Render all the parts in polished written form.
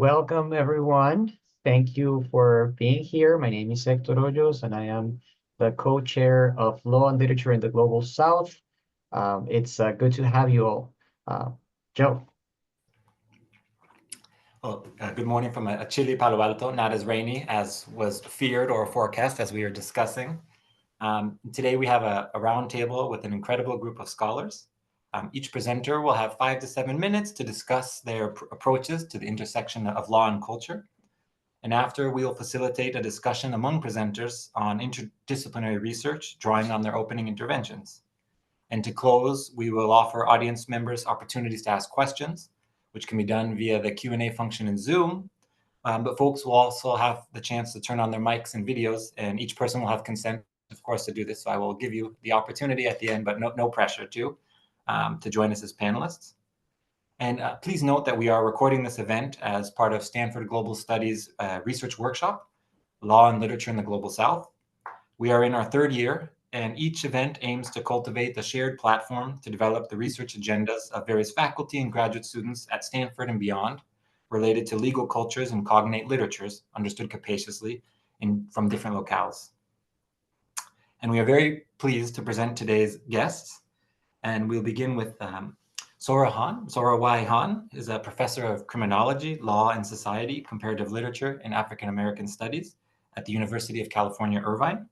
Welcome, everyone. Thank you for being here. My name is Hector Hoyos, and I am the co-chair of Law and Literature in the Global South. It's good to have you all. Joe. Well, good morning from a chilly Palo Alto, not as rainy as was feared or forecast as we are discussing. Today we have a roundtable with an incredible group of scholars. Each presenter will have 5 to 7 minutes to discuss their approaches to the intersection of law and culture. And after, we will facilitate a discussion among presenters on interdisciplinary research, drawing on their opening interventions. And to close, we will offer audience members opportunities to ask questions, which can be done via the Q&A function in Zoom. But folks will also have the chance to turn on their mics and videos, and each person will have consent, of course, to do this. So I will give you the opportunity at the end, but no pressure to join us as panelists. And please note that we are recording this event as part of Stanford Global Studies research workshop, Law and Literature in the Global South. We are in our third year, and each event aims to cultivate a shared platform to develop the research agendas of various faculty and graduate students at Stanford and beyond, related to legal cultures and cognate literatures, understood capaciously from different locales. And we are very pleased to present today's guests, and we'll begin with Sora Han. Sora Y. Han is a professor of criminology, law and society, comparative literature, and African American studies at the University of California, Irvine,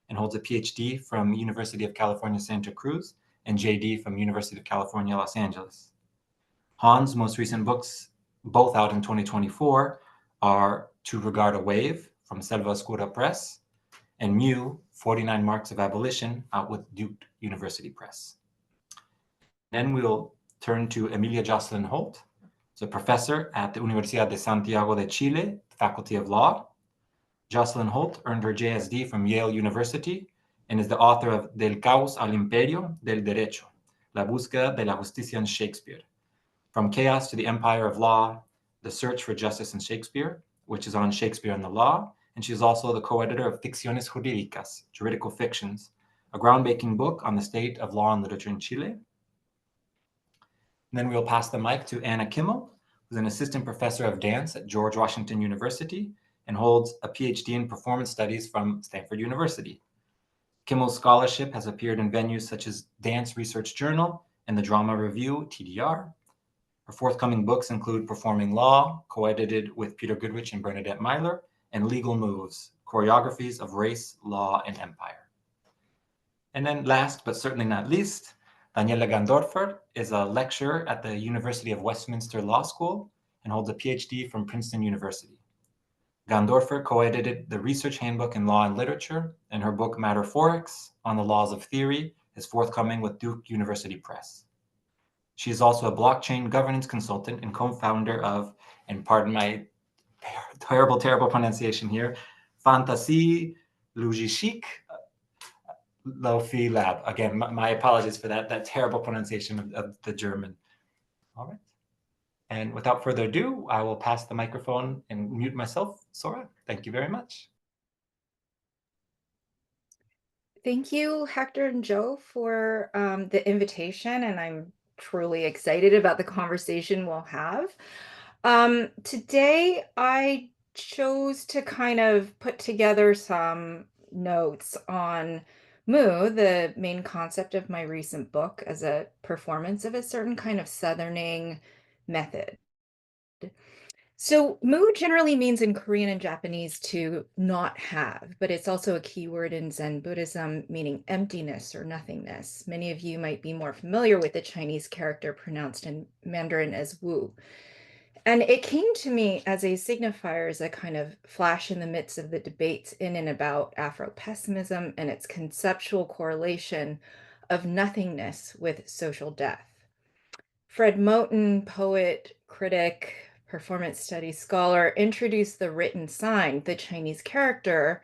and holds a PhD from University of California, Santa Cruz, and JD from University of California, Los Angeles. Han's most recent books, both out in 2024, are To Regard a Wave from Selva Oscura Press, and Mew, 49 Marks of Abolition, out with Duke University Press. Then we'll turn to Emilia Jocelyn-Holt, who's a professor at the Universidad de Santiago de Chile, Faculty of Law. Jocelyn-Holt earned her JSD from Yale University and is the author of Del Caos al Imperio del Derecho, La Búsqueda de la Justicia en Shakespeare, From Chaos to the Empire of Law, The Search for Justice in Shakespeare, which is on Shakespeare and the Law, and she is also the co-editor of Ficciones Jurídicas, Juridical Fictions, a groundbreaking book on the state of law and literature in Chile. And then we'll pass the mic to Anna Kimmel, who's an assistant professor of dance at George Washington University and holds a PhD in performance studies from Stanford University. Kimmel's scholarship has appeared in venues such as Dance Research Journal and the Drama Review, TDR. Her forthcoming books include Performing Law, co-edited with Peter Goodrich and Bernadette Myler, and Legal Moves, Choreographies of Race, Law, and Empire. And then last, but certainly not least, Daniela Gandorfer is a lecturer at the University of Westminster Law School and holds a PhD from Princeton University. Gandorfer co-edited the Research Handbook in Law and Literature, and her book Matterphorics on the Laws of Theory is forthcoming with Duke University Press. She is also a blockchain governance consultant and co-founder of, and pardon my terrible pronunciation here, Fantasy Logicique Lofi Lab. Again, my apologies for that terrible pronunciation of the German. All right. And without further ado, I will pass the microphone and mute myself. Sora, thank you very much. Thank you, Hector and Joe, for the invitation, and I'm truly excited about the conversation we'll have. Today, I chose to kind of put together some notes on Mu, the main concept of my recent book, as a performance of a certain kind of Southerning method. So Mu generally means in Korean and Japanese to not have, but it's also a key word in Zen Buddhism meaning emptiness or nothingness. Many of you might be more familiar with the Chinese character pronounced in Mandarin as Wu. And it came to me as a signifier, as a kind of flash in the midst of the debates in and about Afro-pessimism and its conceptual correlation of nothingness with social death. Fred Moten, poet, critic, performance studies scholar, introduced the written sign, the Chinese character,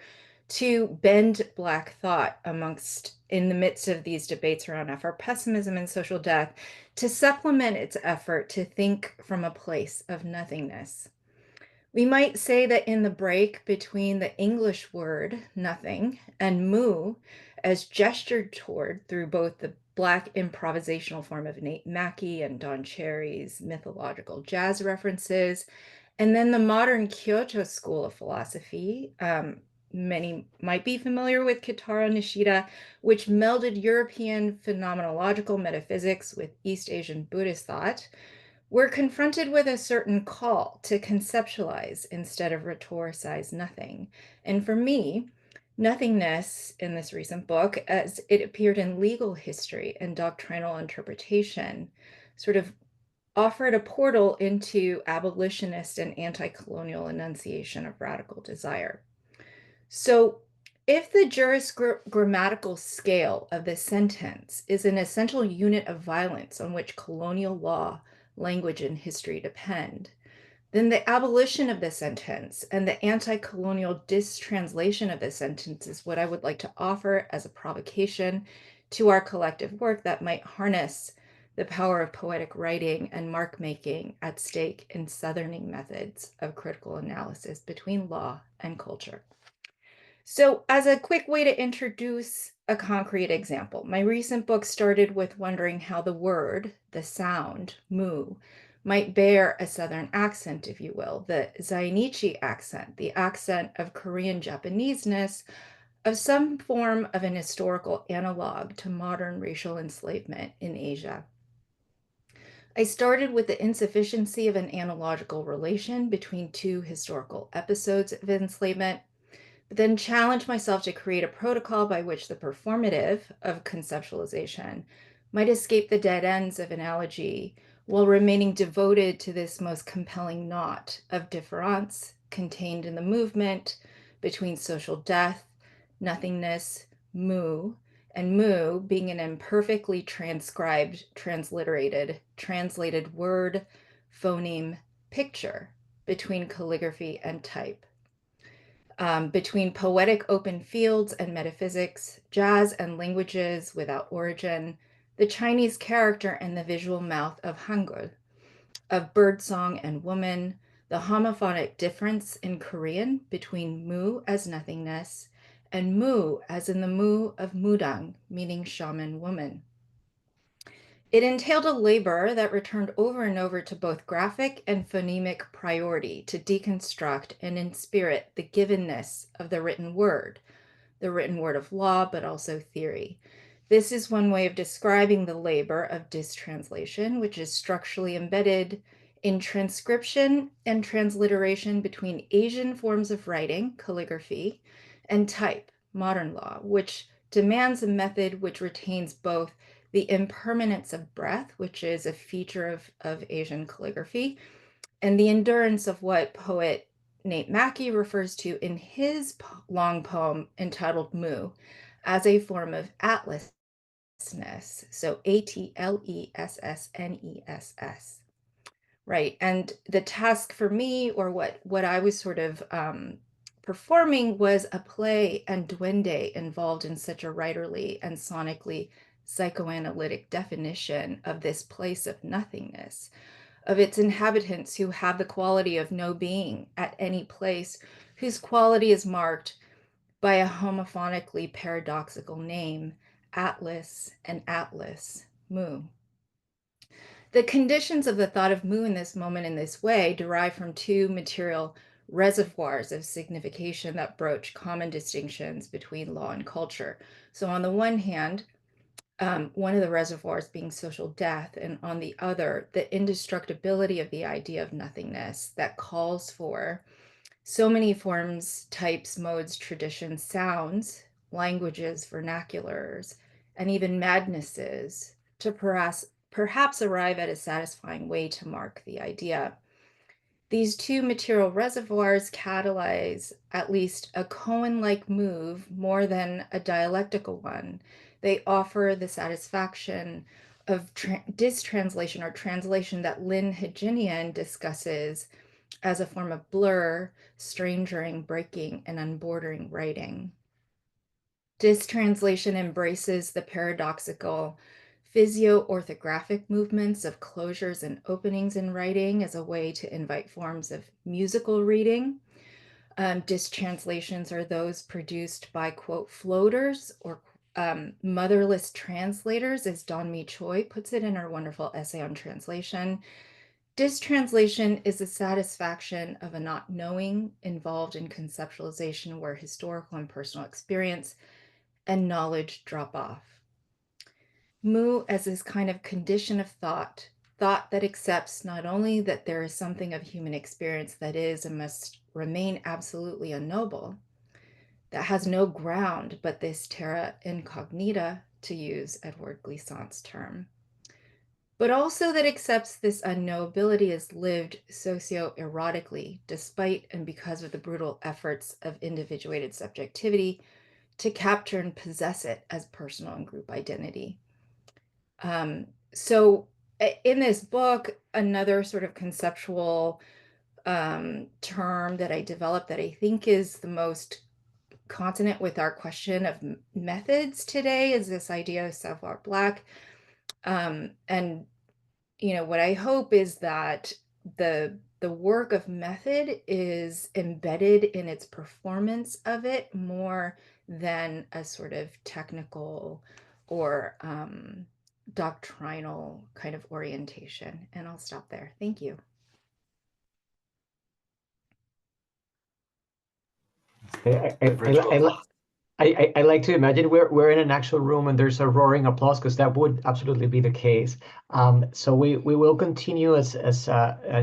to bend Black thought in the midst of these debates around Afro-pessimism and social death, to supplement its effort to think from a place of nothingness. We might say that in the break between the English word nothing and mu, as gestured toward through both the Black improvisational form of Nate Mackey and Don Cherry's mythological jazz references, And then the modern Kyoto school of philosophy, many might be familiar with Kitaro Nishida, which melded European phenomenological metaphysics with East Asian Buddhist thought. We're confronted with a certain call to conceptualize instead of rhetoricize nothing. And for me, nothingness in this recent book, as it appeared in legal history and doctrinal interpretation, sort of offered a portal into abolitionist and anti-colonial enunciation of radical desire. So if the grammatical scale of this sentence is an essential unit of violence on which colonial law, language, and history depend, then the abolition of the sentence and the anti-colonial distranslation of the sentence is what I would like to offer as a provocation to our collective work that might harness the power of poetic writing and mark making at stake in southerning methods of critical analysis between law and culture. So as a quick way to introduce a concrete example, my recent book started with wondering how the word, the sound, mu, might bear a Southern accent, if you will, the Zainichi accent, the accent of Korean Japaneseness, of some form of an historical analog to modern racial enslavement in Asia. I started with the insufficiency of an analogical relation between two historical episodes of enslavement, but then challenged myself to create a protocol by which the performative of conceptualization might escape the dead ends of analogy while remaining devoted to this most compelling knot of difference contained in the movement between social death, nothingness, mu, and mu being an imperfectly transcribed, translated word, phoneme, picture between calligraphy and type. Between poetic open fields and metaphysics, jazz and languages without origin, the Chinese character and the visual mouth of Hangul, of birdsong and woman, the homophonic difference in Korean between mu as nothingness and mu as in the mu of mudang, meaning shaman woman. It entailed a labor that returned over and over to both graphic and phonemic priority to deconstruct and in spirit the givenness of the written word of law, but also theory. This is one way of describing the labor of distranslation, which is structurally embedded in transcription and transliteration between Asian forms of writing, calligraphy, and type, modern law, which demands a method which retains both the impermanence of breath, which is a feature of Asian calligraphy, and the endurance of what poet Nate Mackey refers to in his long poem entitled Mu as a form of atlasness, so ATLESSNESS. Right, and the task for me, or what I was sort of performing, was a play and duende involved in such a writerly and sonically psychoanalytic definition of this place of nothingness, of its inhabitants who have the quality of no being at any place, whose quality is marked by a homophonically paradoxical name, Atlas and Atlas, Mu. The conditions of the thought of mu in this moment in this way derive from two material reservoirs of signification that broach common distinctions between law and culture. So on the one hand, one of the reservoirs being social death, and on the other, the indestructibility of the idea of nothingness that calls for so many forms, types, modes, traditions, sounds, languages, vernaculars, and even madnesses to perhaps arrive at a satisfying way to mark the idea. These two material reservoirs catalyze at least a koan-like move more than a dialectical one. They offer the satisfaction of distranslation or translation that Lynn Heginian discusses as a form of blur, strangering, breaking, and unbordering writing. Distranslation embraces the paradoxical physio-orthographic movements of closures and openings in writing as a way to invite forms of musical reading. Distranslations are those produced by, quote, floaters or motherless translators, as Dawn Mi Choi puts it in her wonderful essay on translation. Distranslation is the satisfaction of a not knowing involved in conceptualization where historical and personal experience and knowledge drop off. Mu as this kind of condition of thought that accepts not only that there is something of human experience that is and must remain absolutely unknowable, that has no ground but this terra incognita, to use Edward Glissant's term, but also that accepts this unknowability as lived socio-erotically, despite and because of the brutal efforts of individuated subjectivity to capture and possess it as personal and group identity. So in this book, another sort of conceptual term that I developed that I think is the most consonant with our question of methods today is this idea of savoir black. And what I hope is that the work of method is embedded in its performance of it more than a sort of technical or doctrinal kind of orientation. And I'll stop there. Thank you. I like to imagine we're in an actual room and there's a roaring applause because that would absolutely be the case. So we will continue as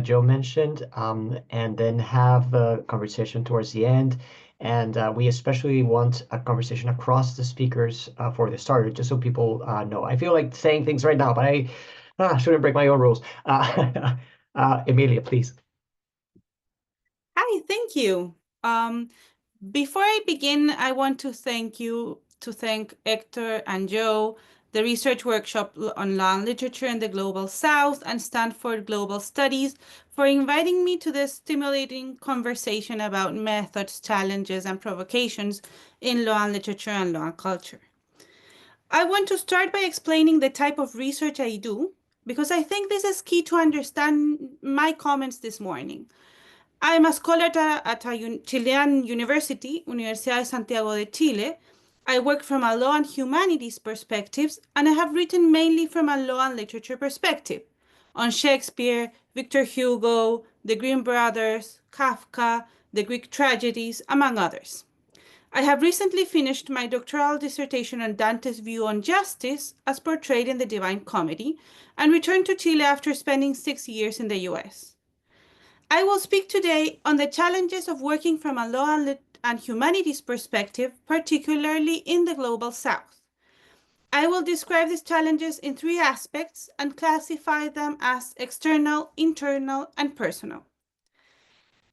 Joe mentioned, and then have the conversation towards the end. And we especially want a conversation across the speakers for the starter, just so people know. I feel like saying things right now, but I shouldn't break my own rules. Emilia, please. Hi, thank you. Before I begin, I want to thank Hector and Joe, the Research Workshop on Law and Literature in the Global South, and Stanford Global Studies for inviting me to this stimulating conversation about methods, challenges, and provocations in law and literature and law and culture. I want to start by explaining the type of research I do, because I think this is key to understand my comments this morning. I'm a scholar at a Chilean university, Universidad de Santiago de Chile. I work from a law and humanities perspectives, and I have written mainly from a law and literature perspective on Shakespeare, Victor Hugo, the Grimm brothers, Kafka, the Greek tragedies, among others. I have recently finished my doctoral dissertation on Dante's view on justice as portrayed in the Divine Comedy, and returned to Chile after spending 6 years in the US. I will speak today on the challenges of working from a law and humanities perspective, particularly in the Global South. I will describe these challenges in 3 aspects and classify them as external, internal, and personal.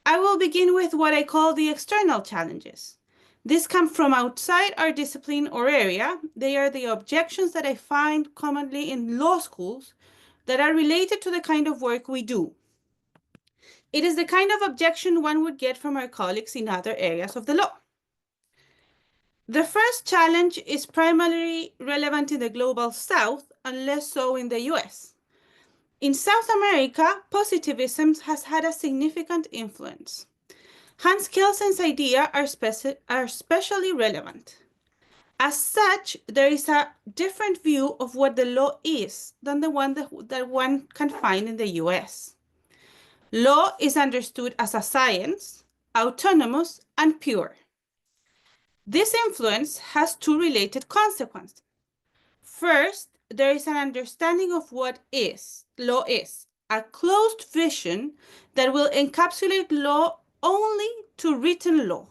I will begin with what I call the external challenges. These come from outside our discipline or area. They are the objections that I find commonly in law schools that are related to the kind of work we do. It is the kind of objection one would get from our colleagues in other areas of the law. The first challenge is primarily relevant in the Global South and less so in the US. In South America, positivism has had a significant influence. Hans Kelsen's ideas are especially relevant. As such, there is a different view of what the law is than the one that one can find in the US. Law is understood as a science, autonomous, and pure. This influence has 2 related consequences. First, there is an understanding of what law is, a closed vision that will encapsulate law only to written law.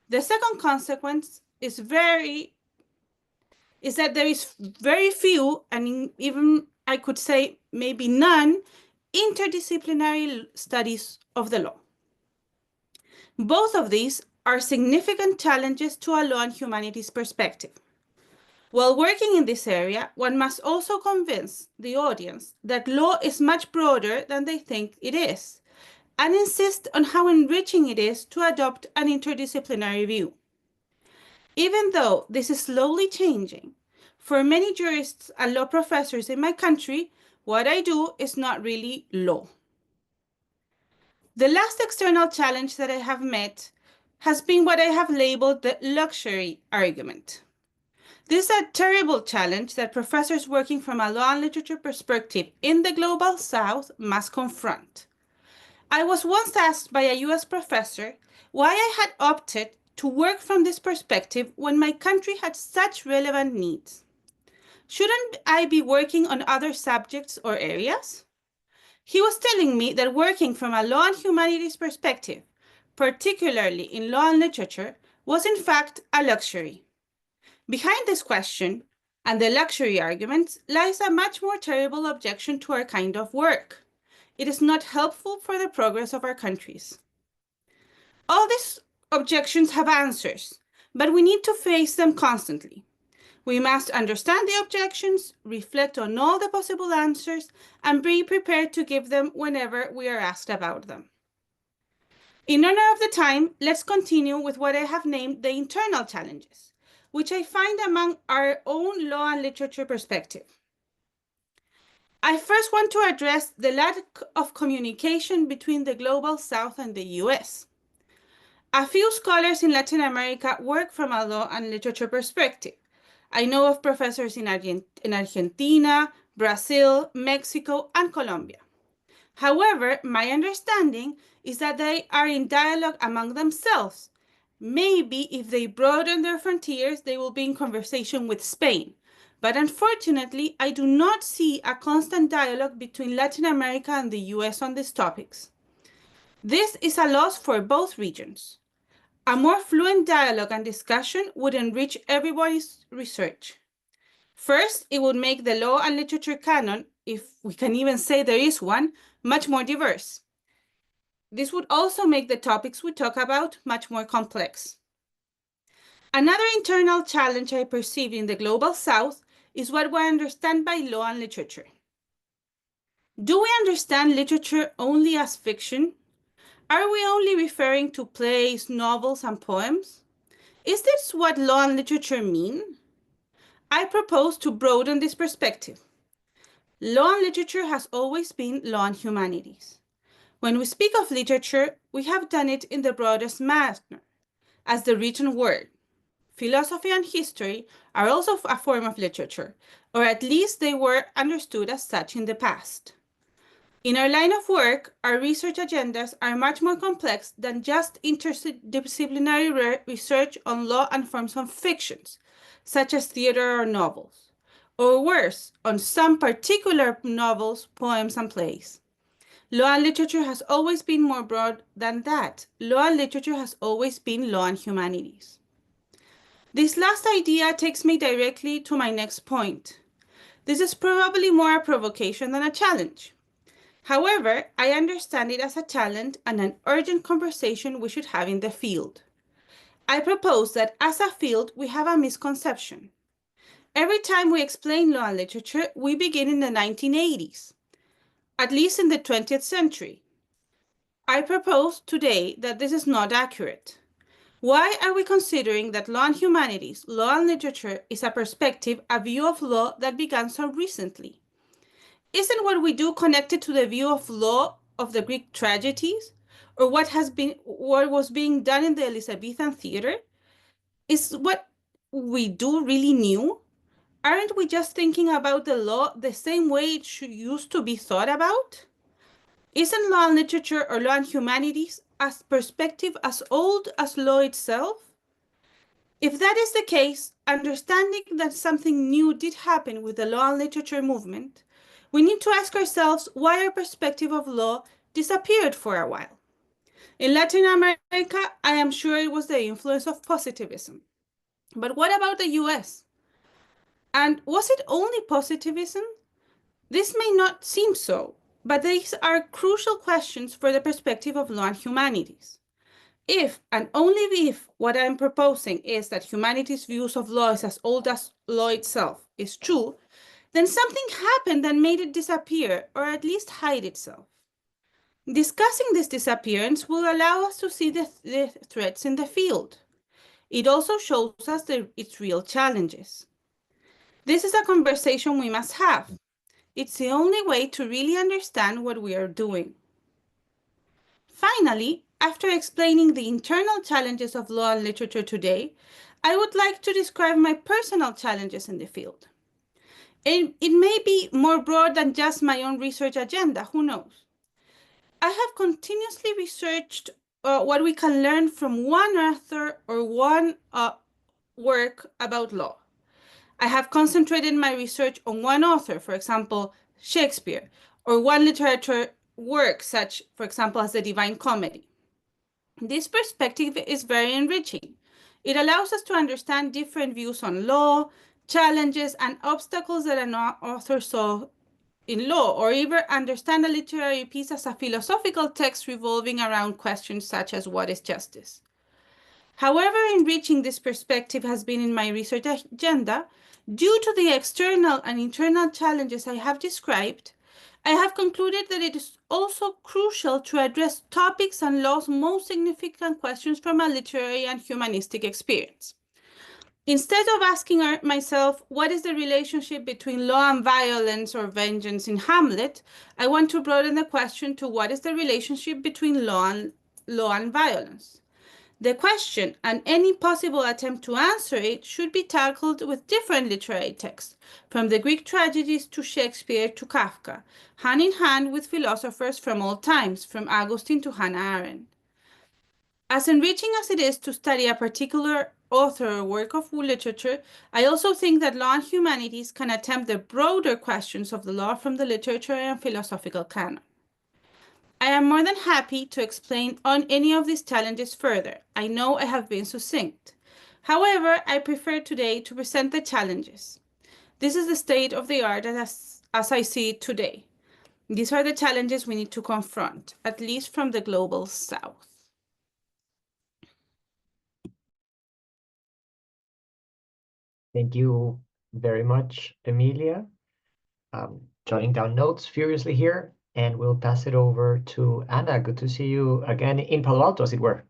The second consequence is that there is very few, and even I could say maybe none, interdisciplinary studies of the law. Both of these are significant challenges to a law and humanities perspective. While working in this area, one must also convince the audience that law is much broader than they think it is, and insist on how enriching it is to adopt an interdisciplinary view. Even though this is slowly changing, for many jurists and law professors in my country, what I do is not really law. The last external challenge that I have met has been what I have labeled the luxury argument. This is a terrible challenge that professors working from a law and literature perspective in the Global South must confront. I was once asked by a US professor why I had opted to work from this perspective when my country had such relevant needs. Shouldn't I be working on other subjects or areas? He was telling me that working from a law and humanities perspective, particularly in law and literature, was in fact a luxury. Behind this question and the luxury arguments lies a much more terrible objection to our kind of work. It is not helpful for the progress of our countries. All these objections have answers, but we need to face them constantly. We must understand the objections, reflect on all the possible answers, and be prepared to give them whenever we are asked about them. In honor of the time, let's continue with what I have named the internal challenges, which I find among our own law and literature perspective. I first want to address the lack of communication between the Global South and the US. A few scholars in Latin America work from a law and literature perspective. I know of professors in Argentina, Brazil, Mexico, and Colombia. However, my understanding is that they are in dialogue among themselves. Maybe if they broaden their frontiers, they will be in conversation with Spain. But unfortunately, I do not see a constant dialogue between Latin America and the US on these topics. This is a loss for both regions. A more fluent dialogue and discussion would enrich everybody's research. First, it would make the law and literature canon, if we can even say there is one, much more diverse. This would also make the topics we talk about much more complex. Another internal challenge I perceive in the Global South is what we understand by law and literature. Do we understand literature only as fiction? Are we only referring to plays, novels, and poems? Is this what law and literature mean? I propose to broaden this perspective. Law and literature has always been law and humanities. When we speak of literature, we have done it in the broadest manner, as the written word. Philosophy and history are also a form of literature, or at least they were understood as such in the past. In our line of work, our research agendas are much more complex than just interdisciplinary research on law and forms of fictions, such as theater or novels, or worse, on some particular novels, poems, and plays. Law and literature has always been more broad than that. Law and literature has always been law and humanities. This last idea takes me directly to my next point. This is probably more a provocation than a challenge. However, I understand it as a challenge and an urgent conversation we should have in the field. I propose that as a field, we have a misconception. Every time we explain law and literature, we begin in the 1980s, at least in the 20th century. I propose today that this is not accurate. Why are we considering that law and humanities, law and literature, is a perspective, a view of law that began so recently? Isn't what we do connected to the view of law of the Greek tragedies, or what was being done in the Elizabethan theater? Is what we do really new? Aren't we just thinking about the law the same way it used to be thought about? Isn't law and literature or law and humanities a perspective as old as law itself? If that is the case, understanding that something new did happen with the law and literature movement, we need to ask ourselves why our perspective of law disappeared for a while. In Latin America, I am sure it was the influence of positivism. But what about the US? And was it only positivism? This may not seem so, but these are crucial questions for the perspective of law and humanities. If, and only if, what I'm proposing is that humanities' views of law is as old as law itself is true, then something happened that made it disappear, or at least hide itself. Discussing this disappearance will allow us to see the threats in the field. It also shows us its real challenges. This is a conversation we must have. It's the only way to really understand what we are doing. Finally, after explaining the internal challenges of law and literature today, I would like to describe my personal challenges in the field. It may be more broad than just my own research agenda, who knows? I have continuously researched what we can learn from one author or one work about law. I have concentrated my research on one author, for example, Shakespeare, or one literature work, such, for example, as the Divine Comedy. This perspective is very enriching. It allows us to understand different views on law, challenges, and obstacles that an author saw in law, or even understand a literary piece as a philosophical text revolving around questions such as what is justice. However enriching this perspective has been in my research agenda, due to the external and internal challenges I have described, I have concluded that it is also crucial to address topics and law's most significant questions from a literary and humanistic experience. Instead of asking myself, what is the relationship between law and violence or vengeance in Hamlet, I want to broaden the question to what is the relationship between law and violence. The question and any possible attempt to answer it should be tackled with different literary texts, from the Greek tragedies to Shakespeare to Kafka, hand in hand with philosophers from all times, from Augustine to Hannah Arendt. As enriching as it is to study a particular author or work of literature, I also think that law and humanities can attempt the broader questions of the law from the literature and philosophical canon. I am more than happy to explain on any of these challenges further. I know I have been succinct. However, I prefer today to present the challenges. This is the state of the art as I see it today. These are the challenges we need to confront, at least from the global south. Thank you very much, Emilia. Jotting down notes furiously here, and we'll pass it over to Anna. Good to see you again in Palo Alto, as it were.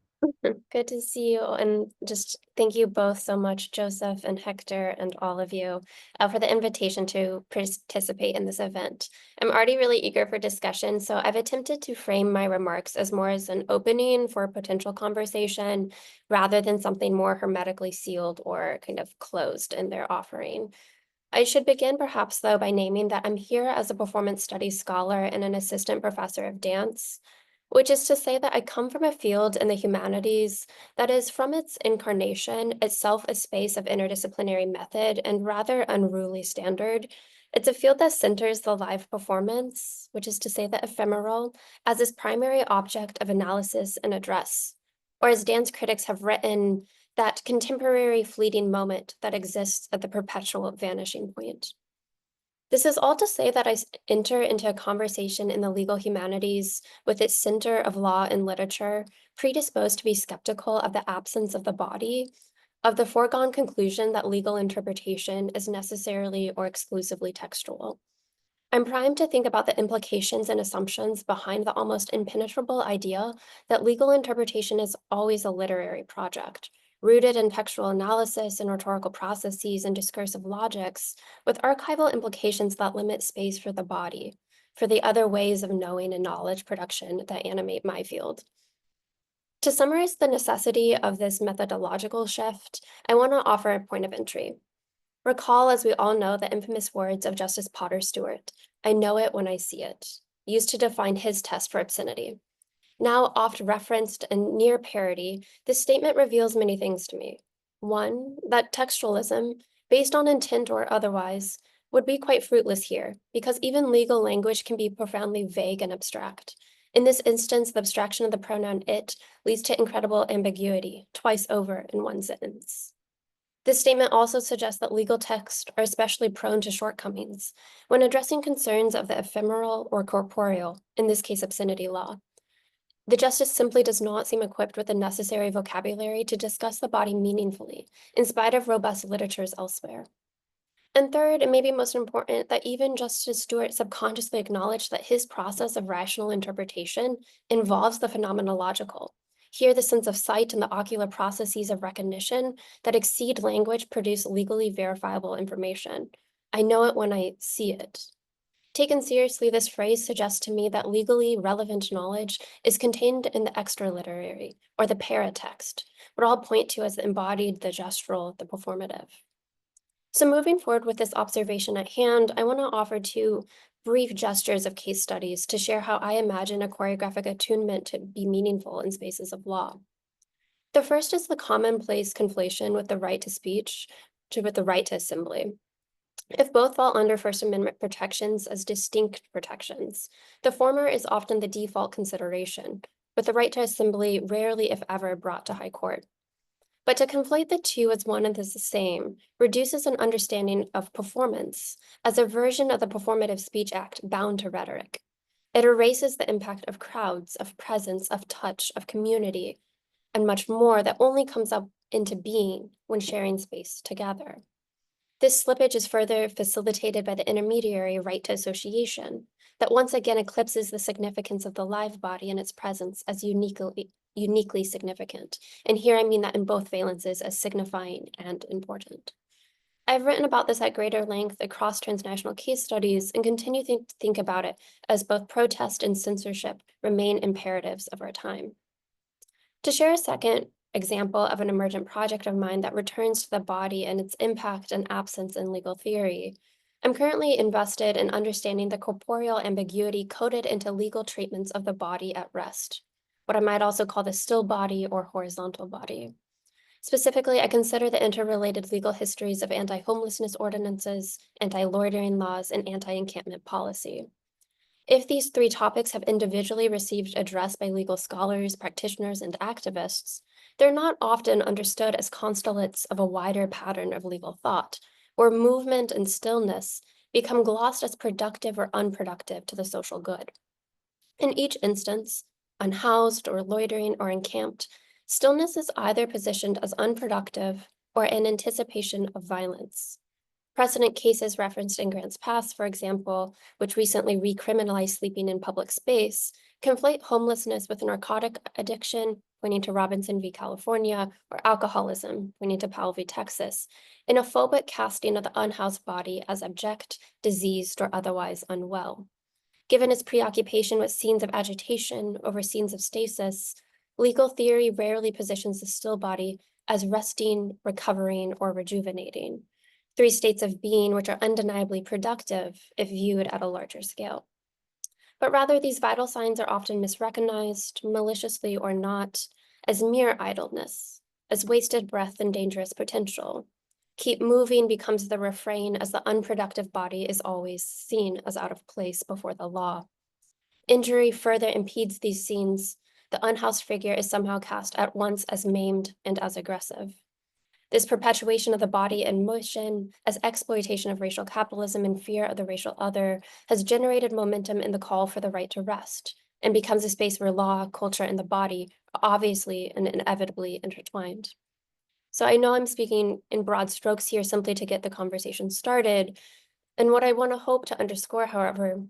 Good to see you, and just thank you both so much, Joseph and Hector, and all of you, for the invitation to participate in this event. I'm already really eager for discussion, so I've attempted to frame my remarks as more as an opening for potential conversation, rather than something more hermetically sealed or kind of closed in their offering. I should begin perhaps, though, by naming that I'm here as a performance studies scholar and an assistant professor of dance, which is to say that I come from a field in the humanities that is, from its incarnation, itself a space of interdisciplinary method and rather unruly standard. It's a field that centers the live performance, which is to say the ephemeral, as its primary object of analysis and address, or as dance critics have written, that contemporary fleeting moment that exists at the perpetual vanishing point. This is all to say that I enter into a conversation in the legal humanities with its center of law and literature, predisposed to be skeptical of the absence of the body, of the foregone conclusion that legal interpretation is necessarily or exclusively textual. I'm primed to think about the implications and assumptions behind the almost impenetrable idea that legal interpretation is always a literary project, rooted in textual analysis and rhetorical processes and discursive logics, with archival implications that limit space for the body, for the other ways of knowing and knowledge production that animate my field. To summarize the necessity of this methodological shift, I want to offer a point of entry. Recall, as we all know, the infamous words of Justice Potter Stewart, "I know it when I see it," used to define his test for obscenity. Now oft referenced and near parody, this statement reveals many things to me. One, that textualism, based on intent or otherwise, would be quite fruitless here, because even legal language can be profoundly vague and abstract. In this instance, the abstraction of the pronoun it leads to incredible ambiguity, twice over in one sentence. This statement also suggests that legal texts are especially prone to shortcomings when addressing concerns of the ephemeral or corporeal, in this case obscenity law. The justice simply does not seem equipped with the necessary vocabulary to discuss the body meaningfully, in spite of robust literatures elsewhere. And third, and maybe most important, that even Justice Stewart subconsciously acknowledged that his process of rational interpretation involves the phenomenological. Here, the sense of sight and the ocular processes of recognition that exceed language produce legally verifiable information. I know it when I see it. Taken seriously, this phrase suggests to me that legally relevant knowledge is contained in the extraliterary, or the paratext, what I'll point to as the embodied, the gestural, the performative. So moving forward with this observation at hand, I want to offer two brief gestures of case studies to share how I imagine a choreographic attunement to be meaningful in spaces of law. The first is the commonplace conflation with the right to speech with the right to assembly. If both fall under First Amendment protections as distinct protections, the former is often the default consideration, with the right to assembly rarely, if ever, brought to high court. But to conflate the two as one and the same reduces an understanding of performance as a version of the Performative Speech Act bound to rhetoric. It erases the impact of crowds, of presence, of touch, of community, and much more that only comes up into being when sharing space together. This slippage is further facilitated by the intermediary right to association that once again eclipses the significance of the live body and its presence as uniquely significant. And here I mean that in both valences as signifying and important. I've written about this at greater length across transnational case studies and continue to think about it as both protest and censorship remain imperatives of our time. To share a second example of an emergent project of mine that returns to the body and its impact and absence in legal theory, I'm currently invested in understanding the corporeal ambiguity coded into legal treatments of the body at rest, what I might also call the still body or horizontal body. Specifically, I consider the interrelated legal histories of anti-homelessness ordinances, anti-loitering laws, and anti-encampment policy. If these three topics have individually received address by legal scholars, practitioners, and activists, they're not often understood as constellates of a wider pattern of legal thought, where movement and stillness become glossed as productive or unproductive to the social good. In each instance, unhoused or loitering or encamped, stillness is either positioned as unproductive or in anticipation of violence. Precedent cases referenced in Grants Pass, for example, which recently recriminalized sleeping in public space, conflate homelessness with narcotic addiction, pointing to Robinson v. California, or alcoholism, pointing to Powell v. Texas, in a phobic casting of the unhoused body as abject, diseased, or otherwise unwell. Given its preoccupation with scenes of agitation over scenes of stasis, legal theory rarely positions the still body as resting, recovering, or rejuvenating. Three states of being which are undeniably productive if viewed at a larger scale. But rather, these vital signs are often misrecognized, maliciously or not, as mere idleness, as wasted breath and dangerous potential. Keep moving becomes the refrain as the unproductive body is always seen as out of place before the law. Injury further impedes these scenes. The unhoused figure is somehow cast at once as maimed and as aggressive. This perpetuation of the body in motion as exploitation of racial capitalism and fear of the racial other has generated momentum in the call for the right to rest and becomes a space where law, culture, and the body are obviously and inevitably intertwined. So I know I'm speaking in broad strokes here simply to get the conversation started. And what I want to hope to underscore, however,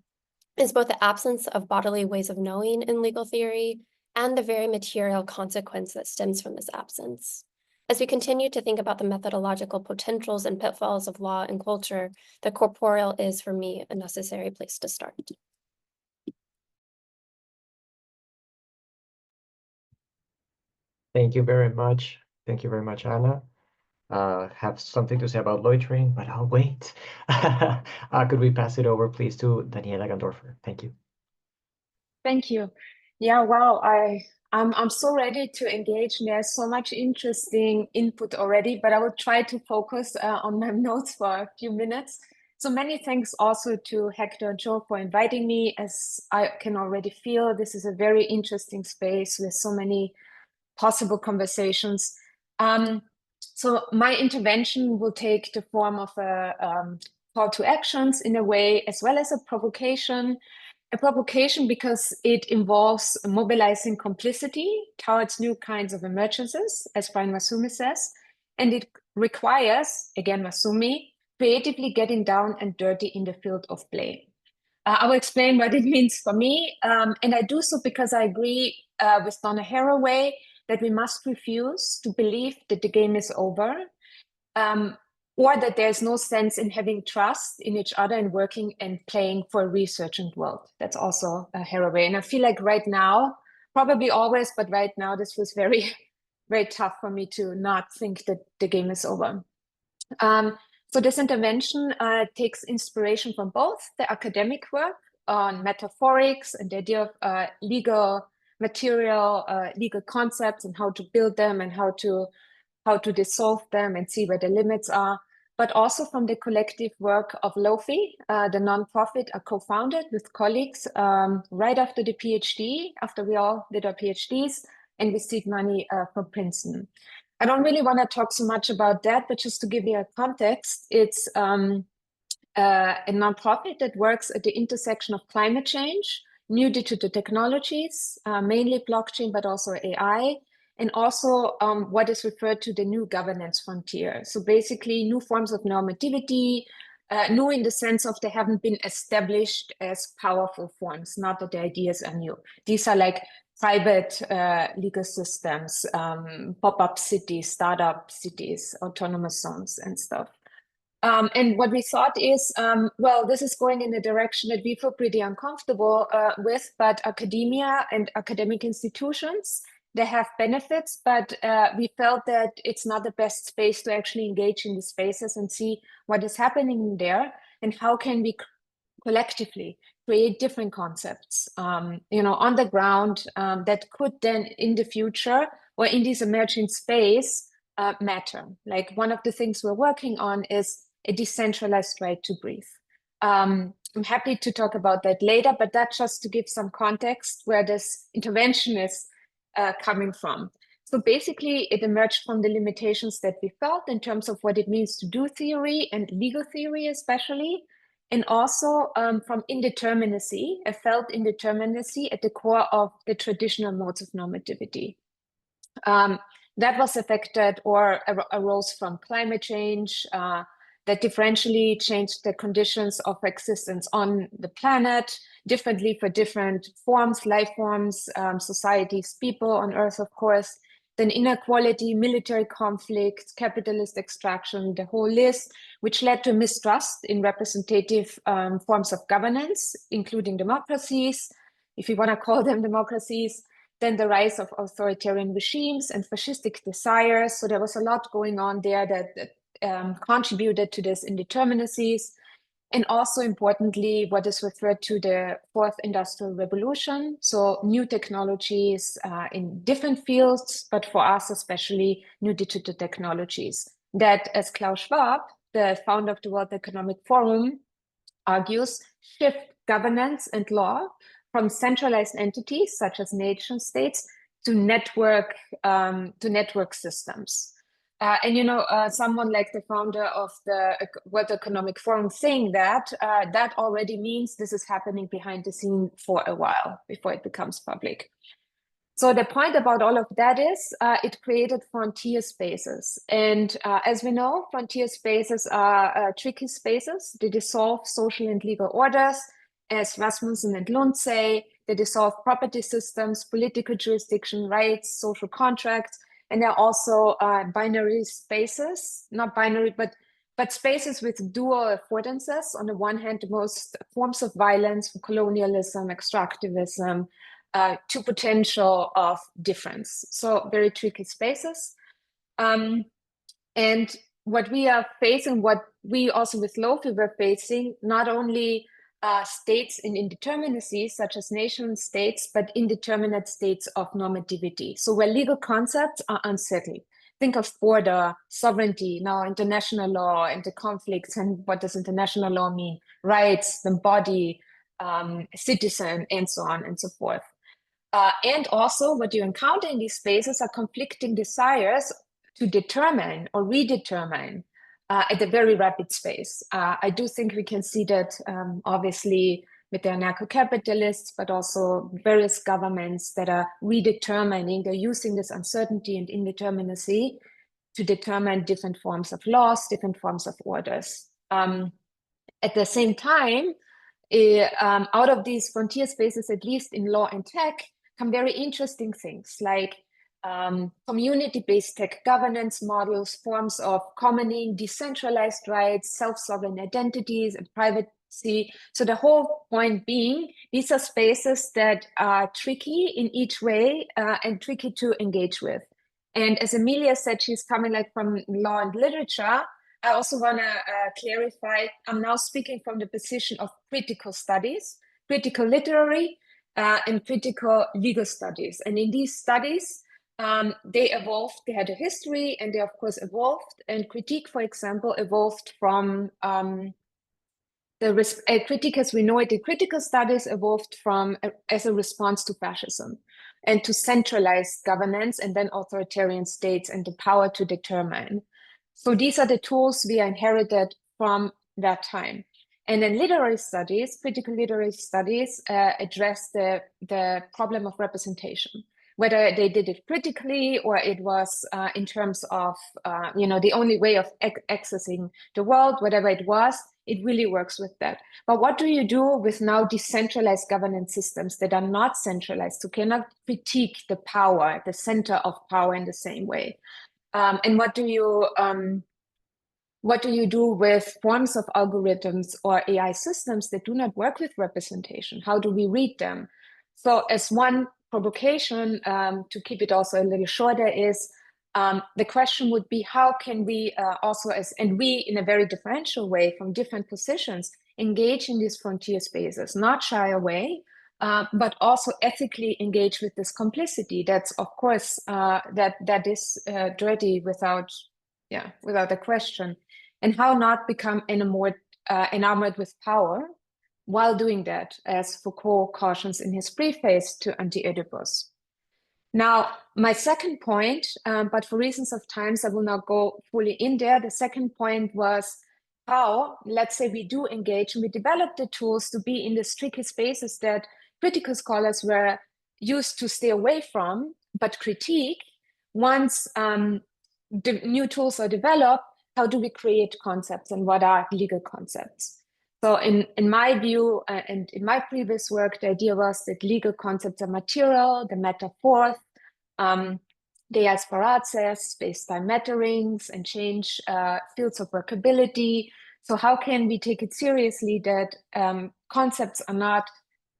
is both the absence of bodily ways of knowing in legal theory and the very material consequence that stems from this absence. As we continue to think about the methodological potentials and pitfalls of law and culture, the corporeal is, for me, a necessary place to start. Thank you very much. Thank you very much, Anna. Have something to say about loitering, but I'll wait. Could we pass it over, please, to Daniela Gandorfer? Thank you. Thank you. Yeah, wow, I'm so ready to engage. There's so much interesting input already, but I will try to focus on my notes for a few minutes. So many thanks also to Hector and Joe for inviting me. As I can already feel, this is a very interesting space with so many possible conversations. So my intervention will take the form of a call to actions in a way, as well as a provocation. A provocation because it involves mobilizing complicity towards new kinds of emergences, as Brian Masumi says, and it requires, again, Masumi, creatively getting down and dirty in the field of play. I will explain what it means for me, and I do so because I agree with Donna Haraway that we must refuse to believe that the game is over. or that there's no sense in having trust in each other and working and playing for a researching world. That's also a heroine. And I feel like right now, probably always, but right now this was very, very tough for me to not think that the game is over. So this intervention takes inspiration from both the academic work on metaphorics and the idea of legal material, legal concepts and how to build them and how to dissolve them and see where the limits are, but also from the collective work of LOFI, the nonprofit I co-founded with colleagues right after the PhD, after we all did our PhDs and received money from Princeton. I don't really want to talk so much about that, but just to give you a context, it's a nonprofit that works at the intersection of climate change, new digital technologies, mainly blockchain, but also AI, and also what is referred to the new governance frontier. So basically new forms of normativity, new in the sense of they haven't been established as powerful forms, not that the ideas are new. These are like private legal systems, pop-up cities, startup cities, autonomous zones and stuff. And what we thought is, well, this is going in a direction that we feel pretty uncomfortable with, but academia and academic institutions, they have benefits, but we felt that it's not the best space to actually engage in the spaces and see what is happening there and how can we collectively create different concepts, you know, on the ground that could then in the future or in this emerging space matter. Like one of the things we're working on is a decentralized right to breathe. I'm happy to talk about that later, but that's just to give some context where this intervention is coming from. So basically it emerged from the limitations that we felt in terms of what it means to do theory and legal theory especially, and also from indeterminacy, a felt indeterminacy at the core of the traditional modes of normativity. That was affected or arose from climate change that differentially changed the conditions of existence on the planet differently for different forms, life forms, societies, people on Earth, of course. Then inequality, military conflict, capitalist extraction, the whole list, which led to mistrust in representative forms of governance, including democracies, if you want to call them democracies, then the rise of authoritarian regimes and fascistic desires. So there was a lot going on there that contributed to this indeterminacies. And also importantly, what is referred to the fourth industrial revolution. So new technologies in different fields, but for us especially new digital technologies that, as Klaus Schwab, the founder of the World Economic Forum, argues, shift governance and law from centralized entities such as nation states to network systems. And you know, someone like the founder of the World Economic Forum saying that, that already means this is happening behind the scene for a while before it becomes public. So the point about all of that is it created frontier spaces. And as we know, frontier spaces are tricky spaces. They dissolve social and legal orders, as Rasmussen and Lund say. They dissolve property systems, political jurisdiction, rights, social contracts. And they're also binary spaces, not binary, but spaces with dual affordances. On the one hand, the most forms of violence, from colonialism, extractivism, to potential of difference. So very tricky spaces. And what we are facing, what we also with LOFI were facing, not only states in indeterminacy, such as nation states, but indeterminate states of normativity. So where legal concepts are unsettled. Think of border, sovereignty, now international law, and the conflicts, and what does international law mean? Rights, the body, citizen, and so on and so forth. And also what you encounter in these spaces are conflicting desires to determine or redetermine at a very rapid pace. I do think we can see that obviously with the anarcho-capitalists, but also various governments that are redetermining, they're using this uncertainty and indeterminacy to determine different forms of laws, different forms of orders. At the same time, out of these frontier spaces, at least in law and tech, come very interesting things like community-based tech governance models, forms of commoning, decentralized rights, self-sovereign identities, and privacy. So the whole point being, these are spaces that are tricky in each way and tricky to engage with. And as Emilia said, she's coming like from law and literature. I also want to clarify, I'm now speaking from the position of critical studies, critical literary, and critical legal studies. And in these studies, they evolved, they had a history, and they of course evolved. And critique, for example, evolved from critique as we know it, the critical studies evolved from as a response to fascism and to centralized governance and then authoritarian states and the power to determine. So these are the tools we inherited from that time. And then literary studies, critical literary studies, address the problem of representation, whether they did it critically or it was in terms of, the only way of accessing the world, whatever it was, it really works with that. But what do you do with now decentralized governance systems that are not centralized, who cannot critique the power, the center of power in the same way? And what do you do with forms of algorithms or AI systems that do not work with representation? How do we read them? So as one provocation, to keep it also a little shorter, is the question would be, how can we also, and we in a very differential way from different positions, engage in these frontier spaces, not shy away, but also ethically engage with this complicity. That's of course, that is dirty without a question. And how not become enamored with power while doing that, as Foucault cautions in his preface to Anti-Oedipus. Now, my second point, but for reasons of time, I will not go fully in there. The second point was how, let's say we do engage and we develop the tools to be in the tricky spaces that critical scholars were used to stay away from, but critique. Once the new tools are developed, how do we create concepts and what are legal concepts? So in my view, and in my previous work, the idea was that legal concepts are material, the matter forth, they are affordances, space-time matterings, and change fields of workability. So how can we take it seriously that concepts are not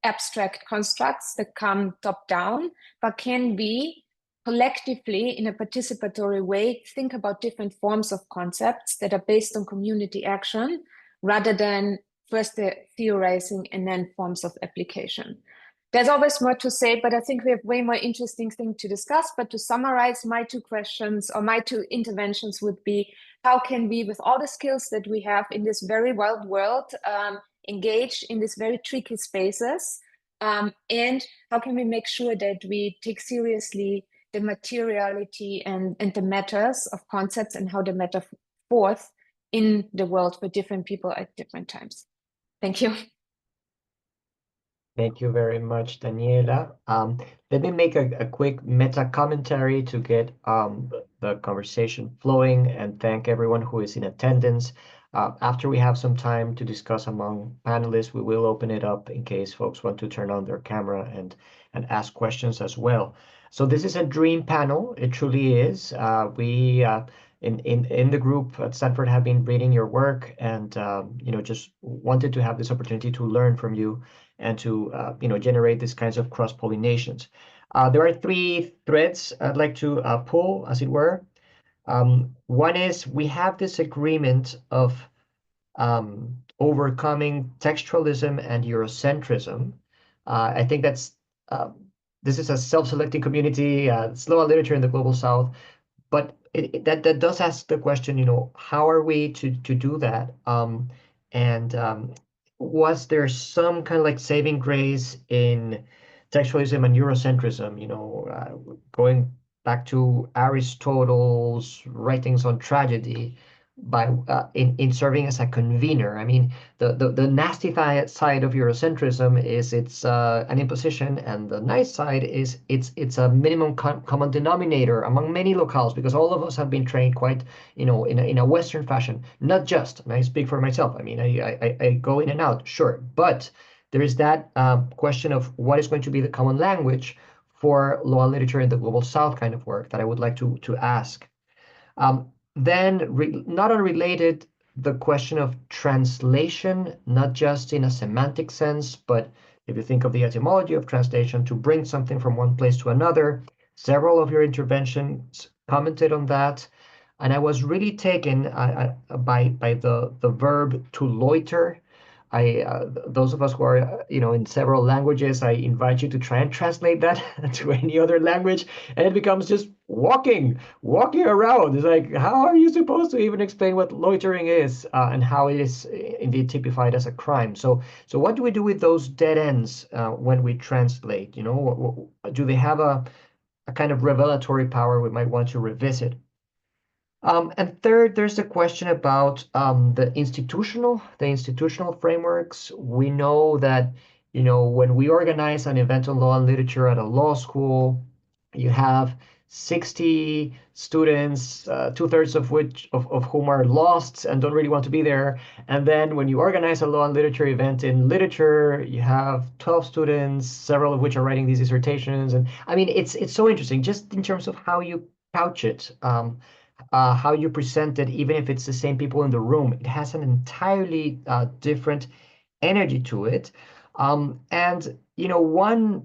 abstract constructs that come top-down, but can be collectively, in a participatory way, think about different forms of concepts that are based on community action, rather than first the theorizing and then forms of application. There's always more to say, but I think we have way more interesting things to discuss. But to summarize, my two questions or my two interventions would be, how can we, with all the skills that we have in this very wild world, engage in these very tricky spaces? And how can we make sure that we take seriously the materiality and the matters of concepts and how they matter forth in the world for different people at different times? Thank you. Thank you very much, Daniela. Let me make a quick meta commentary to get the conversation flowing and thank everyone who is in attendance. After we have some time to discuss among panelists, we will open it up in case folks want to turn on their camera and ask questions as well. So this is a dream panel. It truly is. We in the group at Stanford have been reading your work and just wanted to have this opportunity to learn from you and to generate these kinds of cross-pollinations. There are three threads I'd like to pull, as it were. One is we have this agreement of overcoming textualism and Eurocentrism. I think that's this is a self-selecting community, slow literature in the global South, but that does ask the question, how are we to do that? Was there some kind of like saving grace in textualism and Eurocentrism, going back to Aristotle's writings on tragedy by in serving as a convener? I mean, the nasty side of Eurocentrism is it's an imposition, and the nice side is it's a minimum common denominator among many locales, because all of us have been trained quite in a Western fashion. Not just, and I speak for myself. I mean, I go in and out, sure, but there is that question of what is going to be the common language for law and literature in the global south kind of work that I would like to ask. Then, not unrelated, the question of translation, not just in a semantic sense, but if you think of the etymology of translation, to bring something from one place to another. Several of your interventions commented on that, and I was really taken by the verb to loiter. Those of us who are in several languages, I invite you to try and translate that to any other language, and it becomes just walking around. It's like, how are you supposed to even explain what loitering is and how it is indeed typified as a crime? So what do we do with those dead ends when we translate? Do they have a kind of revelatory power we might want to revisit? And third, there's the question about the institutional frameworks. We know that, when we organize an event on law and literature at a law school, you have 60 students, 2/3 of whom are lost and don't really want to be there. And then when you organize a law and literature event in literature, you have 12 students, several of which are writing these dissertations. And I mean, it's so interesting just in terms of how you couch it. How you present it, even if it's the same people in the room, it has an entirely different energy to it. And one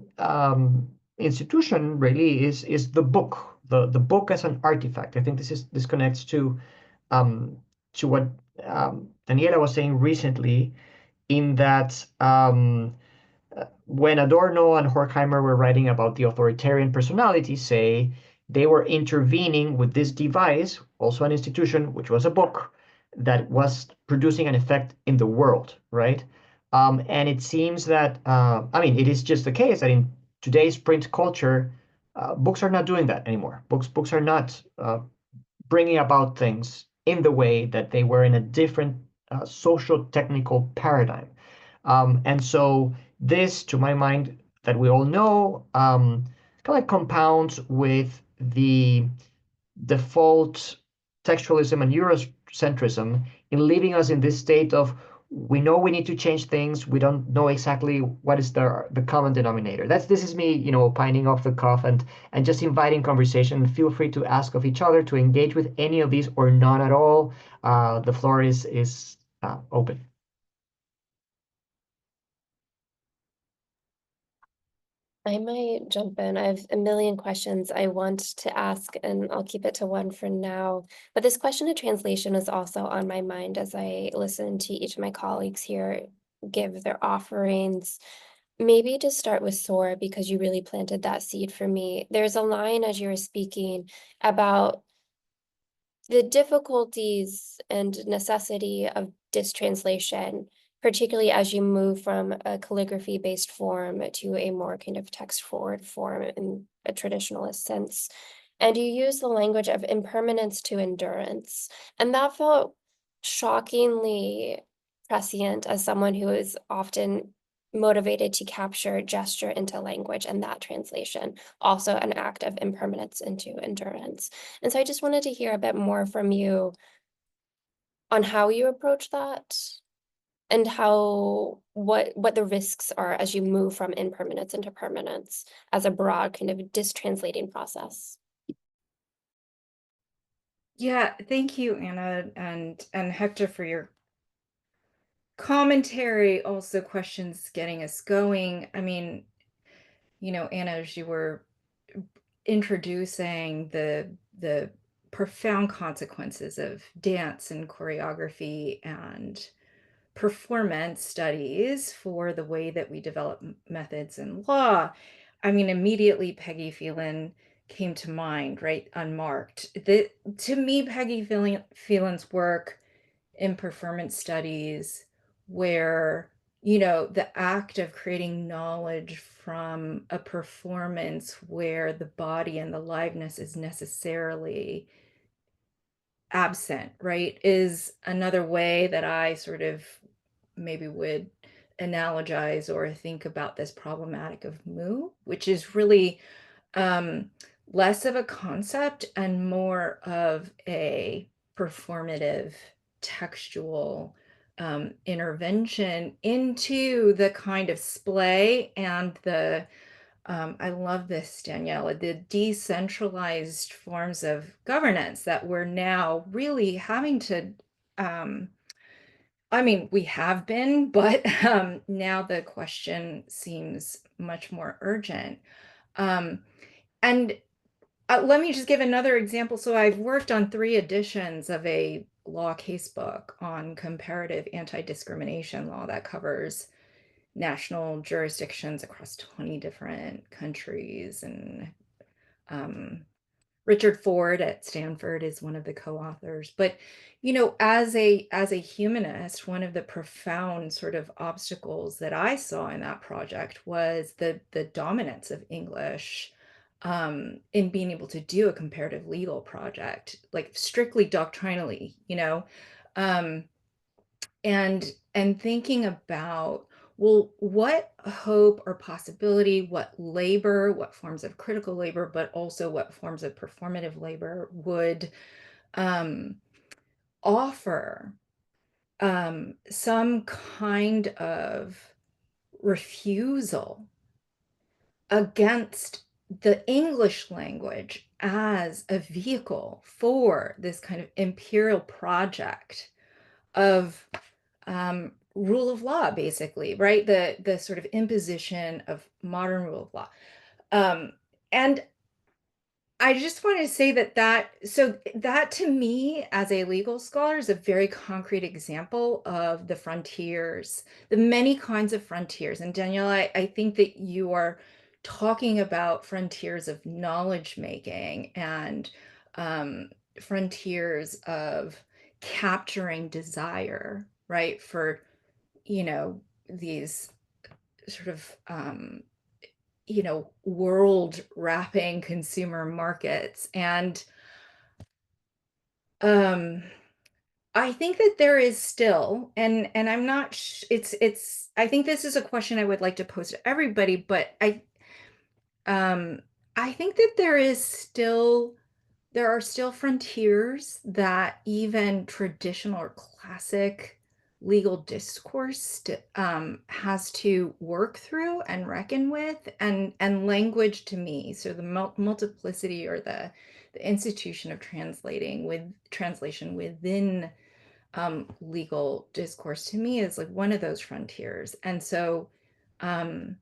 institution really is the book, the book as an artifact. I think this connects to what Daniela was saying recently, in that when Adorno and Horkheimer were writing about the authoritarian personality, say, they were intervening with this device, also an institution, which was a book, that was producing an effect in the world, right? And it seems that, it is just the case that in today's print culture, books are not doing that anymore. Books are not bringing about things in the way that they were in a different social technical paradigm. And so this, to my mind, that we all know, kind of like compounds with the default textualism and Eurocentrism in leaving us in this state of, we know we need to change things, we don't know exactly what is the common denominator. This is me, opining off the cuff and just inviting conversation. Feel free to ask of each other, to engage with any of these or none at all. The floor is open. I might jump in. I have a million questions I want to ask, and I'll keep it to one for now. But this question of translation is also on my mind as I listen to each of my colleagues here give their offerings. Maybe to start with Sora, because you really planted that seed for me. There's a line as you were speaking about the difficulties and necessity of distranslation, particularly as you move from a calligraphy-based form to a more kind of text-forward form in a traditionalist sense. And you use the language of impermanence to endurance. And that felt shockingly prescient as someone who is often motivated to capture gesture into language, and that translation, also an act of impermanence into endurance. And so I just wanted to hear a bit more from you on how you approach that and what the risks are as you move from impermanence into permanence as a broad kind of distranslating process. Yeah, thank you, Anna and Hector, for your commentary, also questions getting us going. I mean, Anna, as you were introducing the profound consequences of dance and choreography and performance studies for the way that we develop methods in law, I mean, immediately Peggy Phelan came to mind, right? Unmarked. To me, Peggy Phelan's work in performance studies, where the act of creating knowledge from a performance where the body and the liveness is necessarily absent, right, is another way that I sort of maybe would analogize or think about this problematic of Mu, which is really less of a concept and more of a performative textual intervention into the kind of splay and the I love this, Daniela, the decentralized forms of governance that we're now really having to, I mean, we have been, but now the question seems much more urgent. And let me just give another example. So I've worked on 3 editions of a law casebook on comparative anti-discrimination law that covers national jurisdictions across 20 different countries. And Richard Ford at Stanford is one of the co-authors. But, you know, as a humanist, one of the profound sort of obstacles that I saw in that project was the dominance of English in being able to do a comparative legal project, like strictly doctrinally, you know, and thinking about, well, what hope or possibility, what labor, what forms of critical labor, but also what forms of performative labor would offer some kind of refusal against the English language as a vehicle for this kind of imperial project of rule of law, basically, right? The sort of imposition of modern rule of law. And I just want to say so that to me, as a legal scholar, is a very concrete example of the frontiers, the many kinds of frontiers. And Daniela, I think that you are talking about frontiers of knowledge making and frontiers of capturing desire, right? For, you know, these sort of you know, world wrapping consumer markets. And I think that there is still, and I'm not, it's, I think this is a question I would like to pose to everybody, but I think that there are still frontiers that even traditional or classic legal discourse has to work through and reckon with, and language to me, so the multiplicity or the institution of translation within legal discourse, to me, is like one of those frontiers. And so I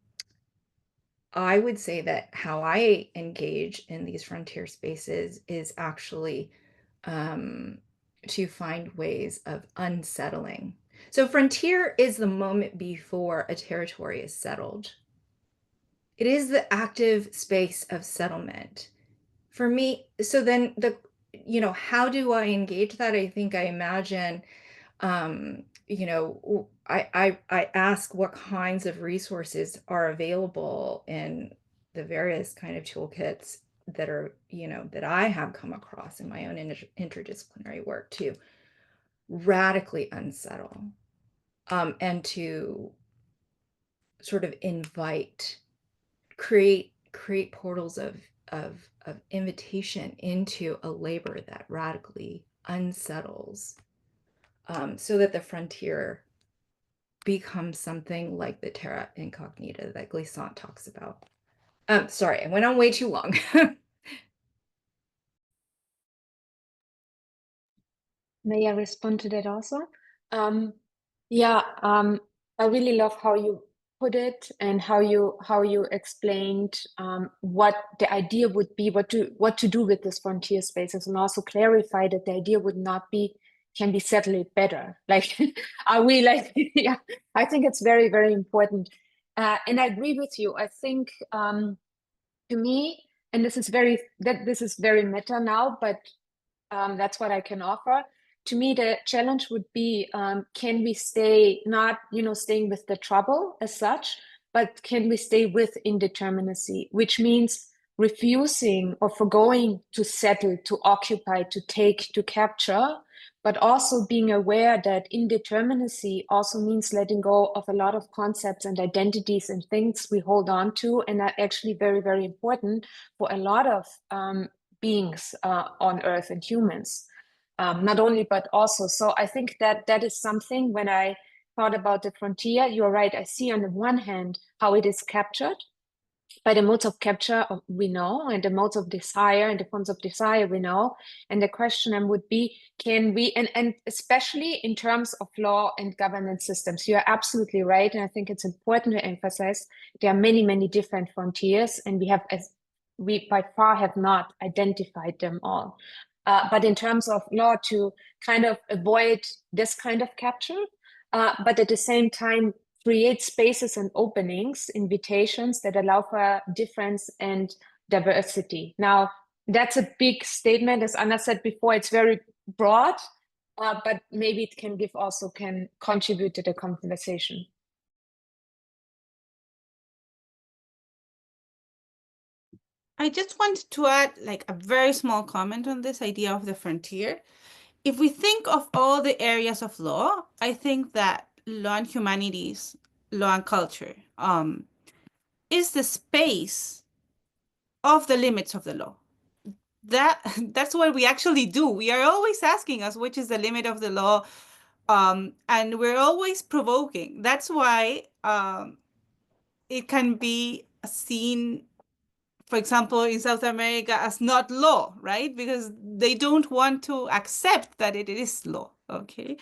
would say that how I engage in these frontier spaces is actually to find ways of unsettling. So frontier is the moment before a territory is settled. It is the active space of settlement. For me, so then you know, how do I engage that? I think I imagine, you know, I ask what kinds of resources are available in the various kind of toolkits that are, you know, that I have come across in my own interdisciplinary work to radically unsettle, and to sort of create portals of invitation into a labor that radically unsettles, so that the frontier becomes something like the terra incognita that Glissant talks about. Sorry, I went on way too long. May I respond to that also? Yeah, I really love how you put it and how you explained what the idea would be, what to do with this frontier spaces, and also clarify that the idea would not be, can we settle it better? Like, are we like, yeah, I think it's very, very important. And I agree with you. I think to me, and this is very meta now, but that's what I can offer. To me, the challenge would be, can we stay, not, you know, staying with the trouble as such, but can we stay with indeterminacy, which means refusing or forgoing to settle, to occupy, to take, to capture, but also being aware that indeterminacy also means letting go of a lot of concepts and identities and things we hold on to, and are actually very, very important for a lot of beings on Earth and humans, not only, but also. So I think that is something, when I thought about the frontier, you're right, I see on the one hand how it is captured, By the modes of capture, we know, and the modes of desire and the forms of desire, we know. And the question then would be, can we, and especially in terms of law and governance systems, you are absolutely right. And I think it's important to emphasize there are many, many different frontiers, and we by far have not identified them all. But in terms of law, to kind of avoid this kind of capture, but at the same time, create spaces and openings, invitations that allow for difference and diversity. Now, that's a big statement. As Anna said before, it's very broad, but maybe it can contribute to the conversation. I just wanted to add like a very small comment on this idea of the frontier. If we think of all the areas of law, I think that law and humanities, law and culture, is the space of the limits of the law. That's what we actually do. We are always asking us which is the limit of the law, and we're always provoking. That's why it can be seen, for example, in South America as not law, right? Because they don't want to accept that it is law, okay?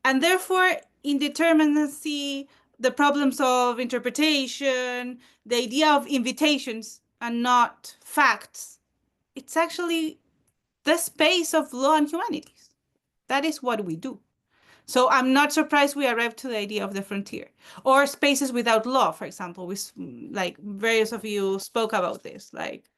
And therefore, indeterminacy, the problems of interpretation, the idea of invitations and not facts, it's actually the space of law and humanities. That is what we do. So I'm not surprised we arrived to the idea of the frontier, or spaces without law, for example. Like various of you spoke about this. Like,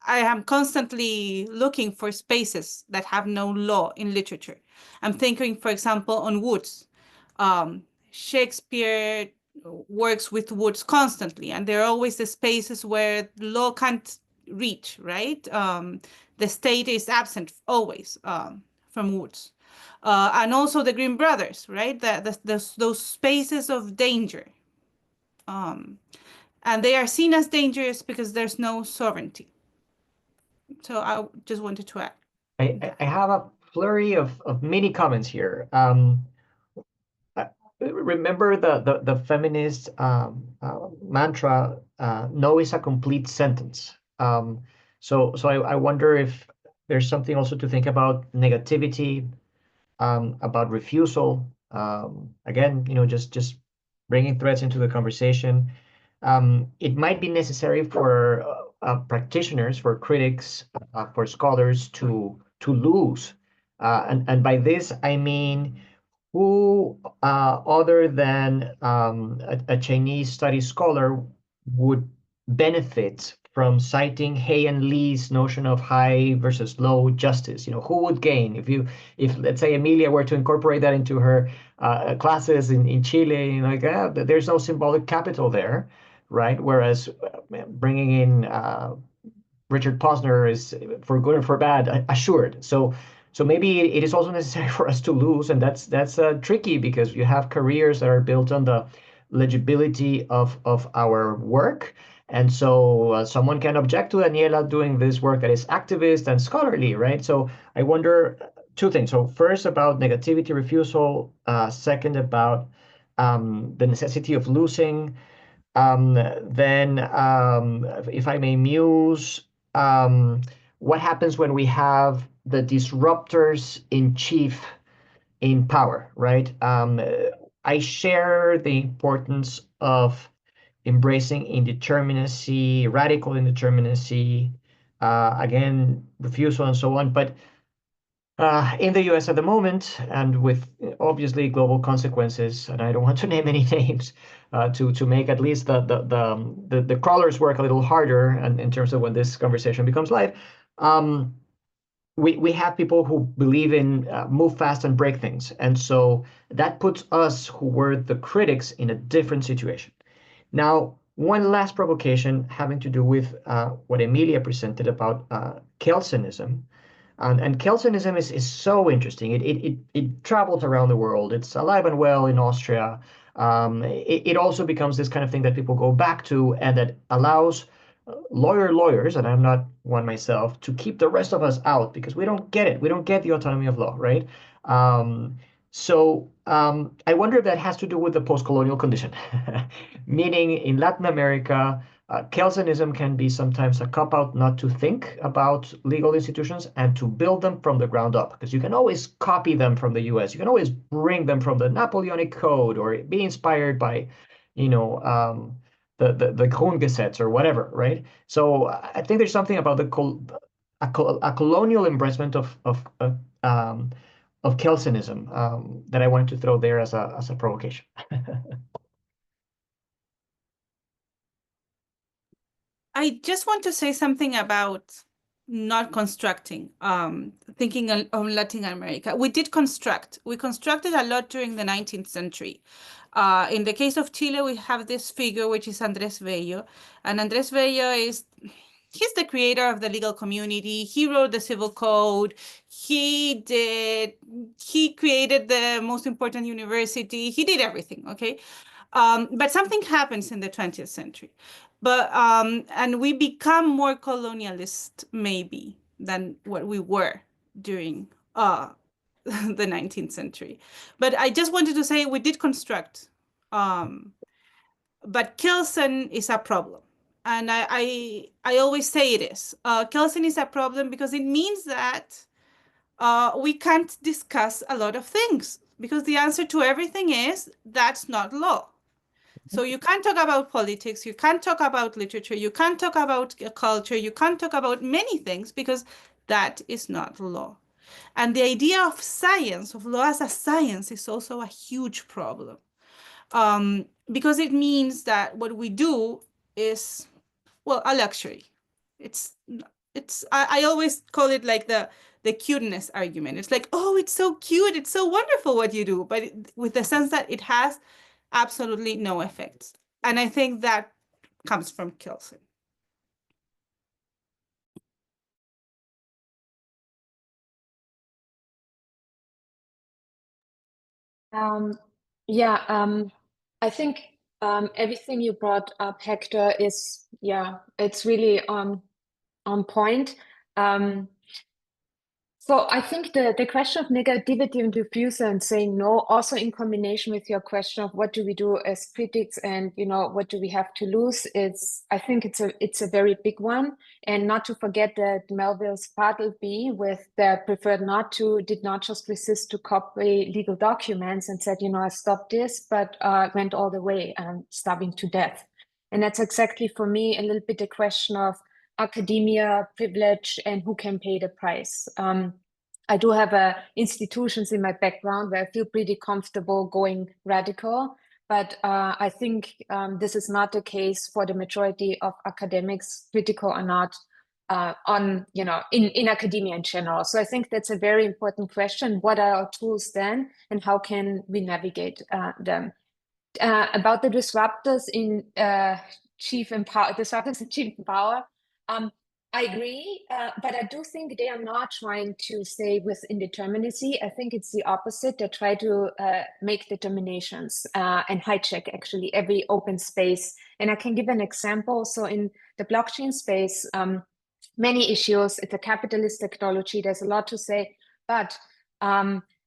I am constantly looking for spaces that have no law in literature. I'm thinking, for example, on woods. Shakespeare works with woods constantly, and there are always the spaces where law can't reach, right? The state is absent always from woods. And also the Grimm brothers, right? Those spaces of danger. And they are seen as dangerous because there's no sovereignty. So I just wanted to add. I have a flurry of mini comments here. Remember the feminist mantra, no is a complete sentence. So I wonder if there's something also to think about negativity, about refusal. Again, just bringing threats into the conversation. It might be necessary for practitioners, for critics, for scholars to lose. And by this, I mean, who other than a Chinese studies scholar would benefit from citing Hay and Lee's notion of high versus low justice? Who would gain if let's say Emilia were to incorporate that into her classes in Chile? There's no symbolic capital there, right? Whereas bringing in Richard Posner is, for good or for bad, assured. So maybe it is also necessary for us to lose, and that's tricky because you have careers that are built on the legibility of our work. And so someone can object to Daniela doing this work that is activist and scholarly, right? So I wonder two things. So first, about negativity, refusal. Second, about the necessity of losing. Then, if I may muse, what happens when we have the disruptors in chief in power, right? I share the importance of embracing indeterminacy, radical indeterminacy, again, refusal and so on. But in the US at the moment, and with obviously global consequences, and I don't want to name any names, to make at least the crawlers work a little harder, and in terms of when this conversation becomes live, we have people who believe in move fast and break things, and so that puts us, who were the critics, in a different situation. Now, one last provocation having to do with what Emilia presented about Kelsonism. And Kelsonism is so interesting. It travels around the world. It's alive and well in Austria. It also becomes this kind of thing that people go back to, and that allows lawyers, and I'm not one myself, to keep the rest of us out because we don't get it. We don't get the autonomy of law, right? So I wonder if that has to do with the post-colonial condition, meaning in Latin America, Kelsonism can be sometimes a cop-out not to think about legal institutions and to build them from the ground up, because you can always copy them from the US. You can always bring them from the Napoleonic Code or be inspired by, the Grundgesetz or whatever, right? So I think there's something about a colonial embracement of Kelsonism that I wanted to throw there as a provocation. I just want to say something about not constructing, thinking of Latin America. We constructed a lot during the 19th century. In the case of Chile, we have this figure, which is Andrés Bello. And Andrés Bello he's the creator of the legal community. He wrote the civil code. He created the most important university. He did everything, okay? But something happens in the 20th century. And we become more colonialist, maybe, than what we were during the 19th century. But I just wanted to say we did construct, but Kelson is a problem. And I always say it is. Kelson is a problem because it means that we can't discuss a lot of things, because the answer to everything is that's not law. So you can't talk about politics, you can't talk about literature, you can't talk about culture, you can't talk about many things, because that is not law. And the idea of science, of law as a science, is also a huge problem. Because it means that what we do is, well, a luxury. I always call it like the cuteness argument. It's like, oh, it's so cute, it's so wonderful what you do, but with the sense that it has absolutely no effects. And I think that comes from Kelson. I think everything you brought up, Hector, is, it's really on point. So I think the question of negativity and refusal and saying no, also in combination with your question of what do we do as critics and what do we have to lose, I think it's a very big one. And not to forget that Melville's Bartleby with the preferred not to did not just resist to copy legal documents and said, I stopped this, but went all the way and starving to death. And that's exactly for me a little bit a question of academia, privilege, and who can pay the price. I do have institutions in my background where I feel pretty comfortable going radical, but I think this is not the case for the majority of academics, critical or not, in academia in general. So I think that's a very important question. What are our tools then, and how can we navigate them? About the disruptors in chief in power. I agree, but I do think they are not trying to stay with indeterminacy. I think it's the opposite. They try to make determinations and hijack actually every open space. And I can give an example. So in the blockchain space, many issues, it's a capitalist technology. There's a lot to say, but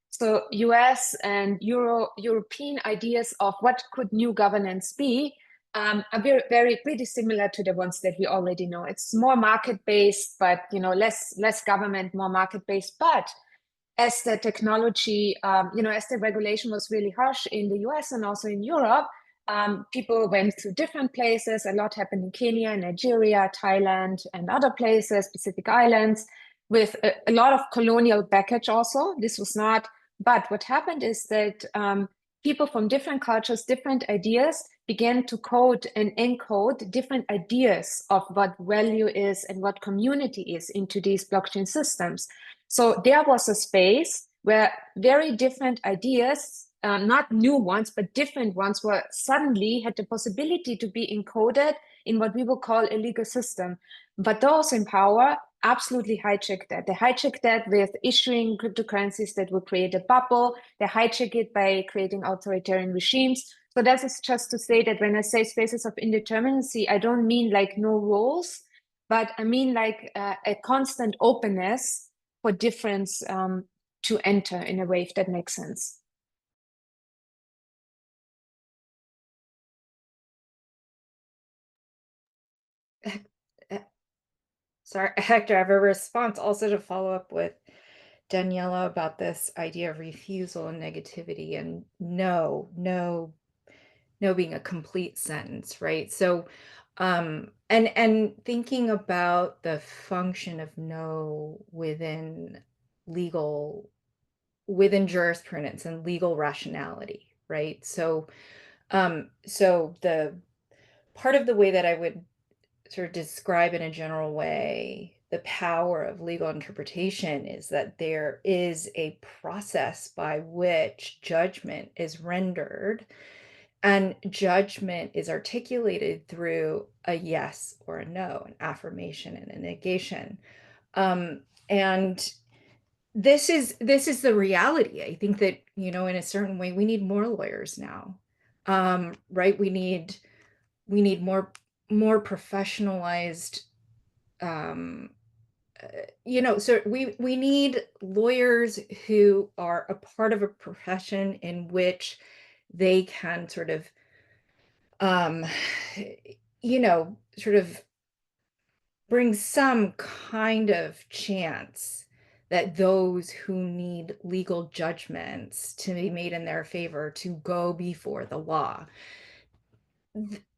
so US and European ideas of what could new governance be are very pretty similar to the ones that we already know. It's more market-based, but less government, more market-based. But as the technology, as the regulation was really harsh in the US and also in Europe, people went to different places. A lot happened in Kenya, Nigeria, Thailand, and other places, Pacific Islands, with a lot of colonial baggage also. This was not, but what happened is that people from different cultures, different ideas began to code and encode different ideas of what value is and what community is into these blockchain systems. So there was a space where very different ideas, not new ones, but different ones, were suddenly had the possibility to be encoded in what we will call a legal system. But those in power absolutely hijacked that. They hijacked that with issuing cryptocurrencies that will create a bubble. They hijack it by creating authoritarian regimes. So that is just to say that when I say spaces of indeterminacy, I don't mean like no rules, but I mean like a constant openness for difference to enter in a way, if that makes sense. sorry, Hector, I have a response also to follow up with Daniela about this idea of refusal and negativity, and no being a complete sentence, right? So, and thinking about the function of no within jurisprudence and legal rationality, right? So, so the part of the way that I would sort of describe in a general way the power of legal interpretation is that there is a process by which judgment is rendered, and judgment is articulated through a yes or a no, an affirmation and a negation. And this is the reality. I think that, in a certain way, we need more lawyers now, right? We need more professionalized, so we need lawyers who are a part of a profession in which they can sort of, sort of bring some kind of chance that those who need legal judgments to be made in their favor to go before the law.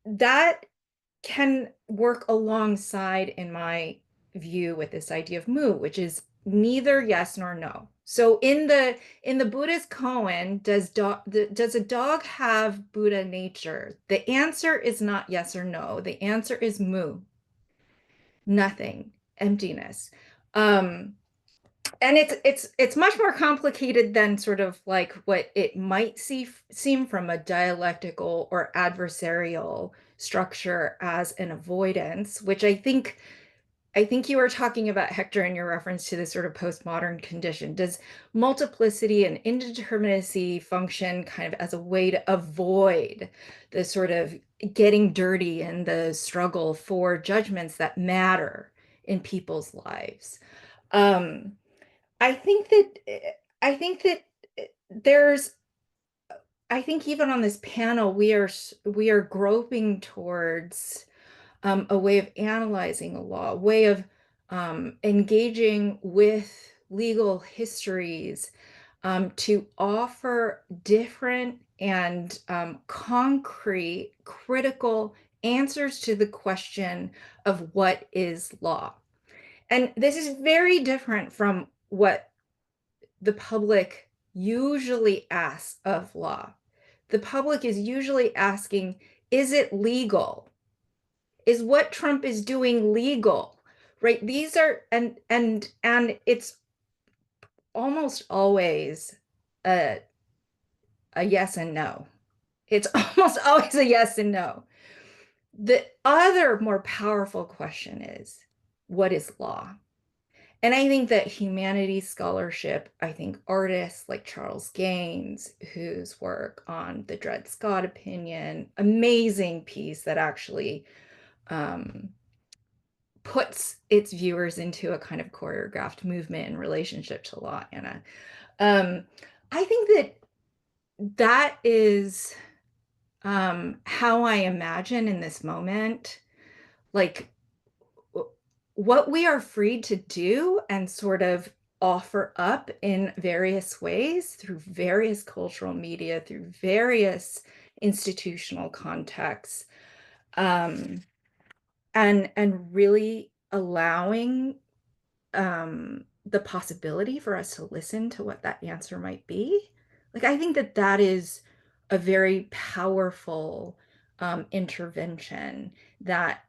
That can work alongside, in my view, with this idea of mu, which is neither yes nor no. So in the Buddhist koan, does a dog have Buddha nature? The answer is not yes or no. The answer is mu. Nothing, emptiness. And it's much more complicated than sort of like what it might seem from a dialectical or adversarial structure as an avoidance, which I think you were talking about, Hector, in your reference to this sort of postmodern condition. Does multiplicity and indeterminacy function kind of as a way to avoid the sort of getting dirty in the struggle for judgments that matter in people's lives? I think that there's, I think even on this panel, we are groping towards a way of analyzing a law, a way of engaging with legal histories to offer different and concrete, critical answers to the question of what is law. And this is very different from what the public usually asks of law. The public is usually asking, is it legal? Is what Trump is doing legal? Right? These are, and it's almost always a yes and no. It's almost always a yes and no. The other more powerful question is, what is law? And I think that humanities scholarship, I think artists like Charles Gaines, whose work on the Dred Scott opinion, amazing piece that actually puts its viewers into a kind of choreographed movement in relationship to law, Anna. I think that is how I imagine in this moment, like, what we are free to do and sort of offer up in various ways through various cultural media, through various institutional contexts, and really allowing the possibility for us to listen to what that answer might be. Like, I think that is a very powerful intervention that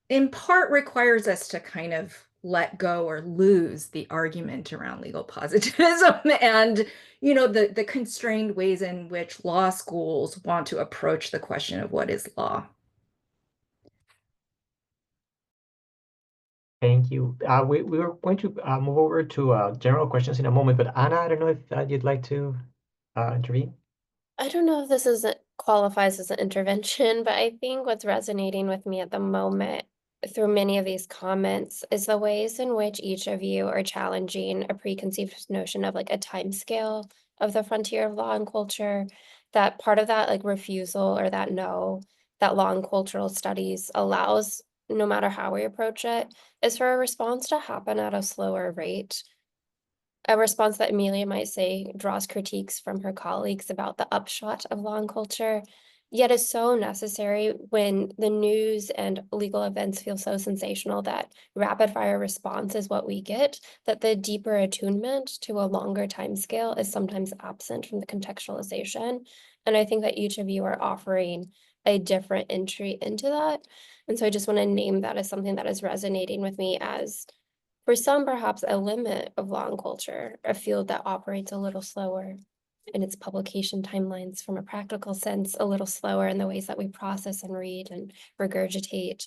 in part requires us to kind of let go or lose the argument around legal positivism and, the constrained ways in which law schools want to approach the question of what is law. Thank you. We were going to move over to general questions in a moment, but Anna, I don't know if you'd like to intervene. I don't know if this qualifies as an intervention, but I think what's resonating with me at the moment through many of these comments is the ways in which each of you are challenging a preconceived notion of like a time scale of the frontier of law and culture, that part of that like refusal or that no, that law and cultural studies allows no matter how we approach it, is for a response to happen at a slower rate. A response that Emilia might say draws critiques from her colleagues about the upshot of law and culture, yet is so necessary when the news and legal events feel so sensational that rapid fire response is what we get, that the deeper attunement to a longer time scale is sometimes absent from the contextualization. And I think that each of you are offering a different entry into that. And so I just want to name that as something that is resonating with me as, for some, perhaps a limit of law and culture, a field that operates a little slower in its publication timelines from a practical sense, a little slower in the ways that we process and read and regurgitate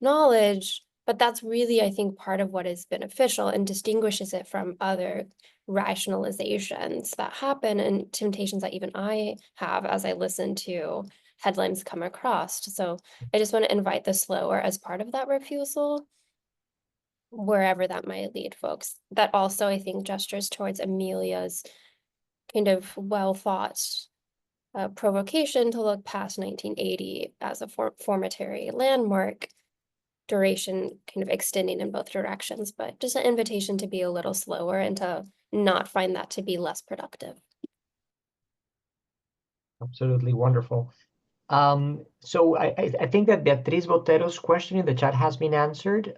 knowledge. But that's really, I think, part of what is beneficial and distinguishes it from other rationalizations that happen and temptations that even I have as I listen to headlines come across. So I just want to invite the slower as part of that refusal, wherever that might lead folks. That also, I think, gestures towards Emilia's kind of well-thought provocation to look past 1980 as a formatory landmark, duration kind of extending in both directions, but just an invitation to be a little slower and to not find that to be less productive. Absolutely wonderful. So I think that Beatriz Botero's question in the chat has been answered.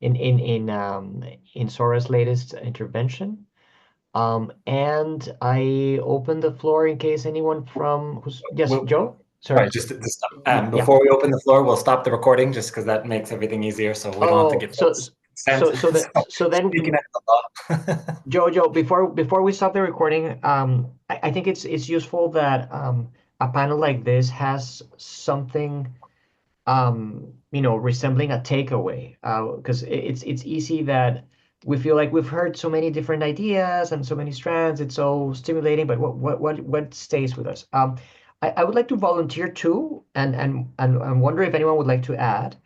In Sora's latest intervention. And I open the floor in case anyone from who's yes, Joe? Sorry. Right, just before we open the floor, we'll stop the recording just because that makes everything easier. So we don't have to get so then speaking of the law. Joe, before we stop the recording, I think it's useful that a panel like this has something resembling a takeaway, because it's easy that we feel like we've heard so many different ideas and so many strands. It's so stimulating, but what stays with us? I would like to volunteer too, and wonder if anyone would like to add.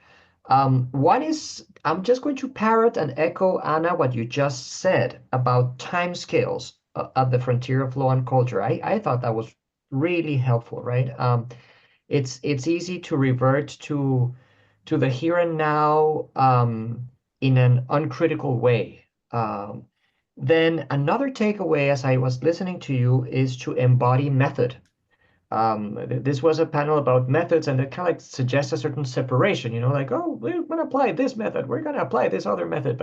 One is, I'm just going to parrot and echo, Anna, what you just said about timescales at the frontier of law and culture. I thought that was really helpful, right? It's easy to revert to the here and now in an uncritical way. Then another takeaway, as I was listening to you, is to embody method. This was a panel about methods, and it kind of like suggests a certain separation, like, oh, we're going to apply this method, we're going to apply this other method.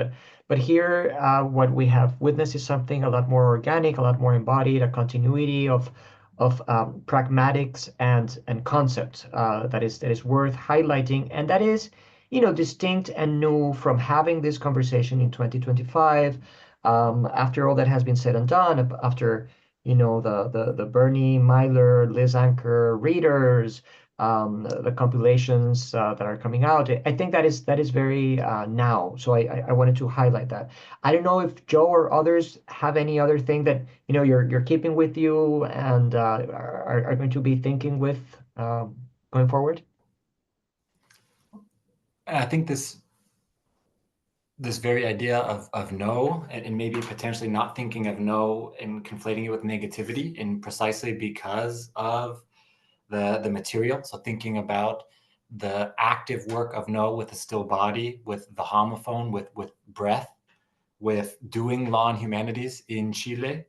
But here, what we have witnessed is something a lot more organic, a lot more embodied, a continuity of pragmatics and concept that is worth highlighting, and that is, distinct and new from having this conversation in 2025, after all that has been said and done, after the Bernie, Myler, Liz Anker readers, the compilations that are coming out. I think that is very now. So I wanted to highlight that. I don't know if Joe or others have any other thing that you're keeping with you and are going to be thinking with going forward. I think this very idea of no, and maybe potentially not thinking of no and conflating it with negativity, and precisely because of the material. So thinking about the active work of no with a still body, with the homophone, with breath, with doing law and humanities in Chile,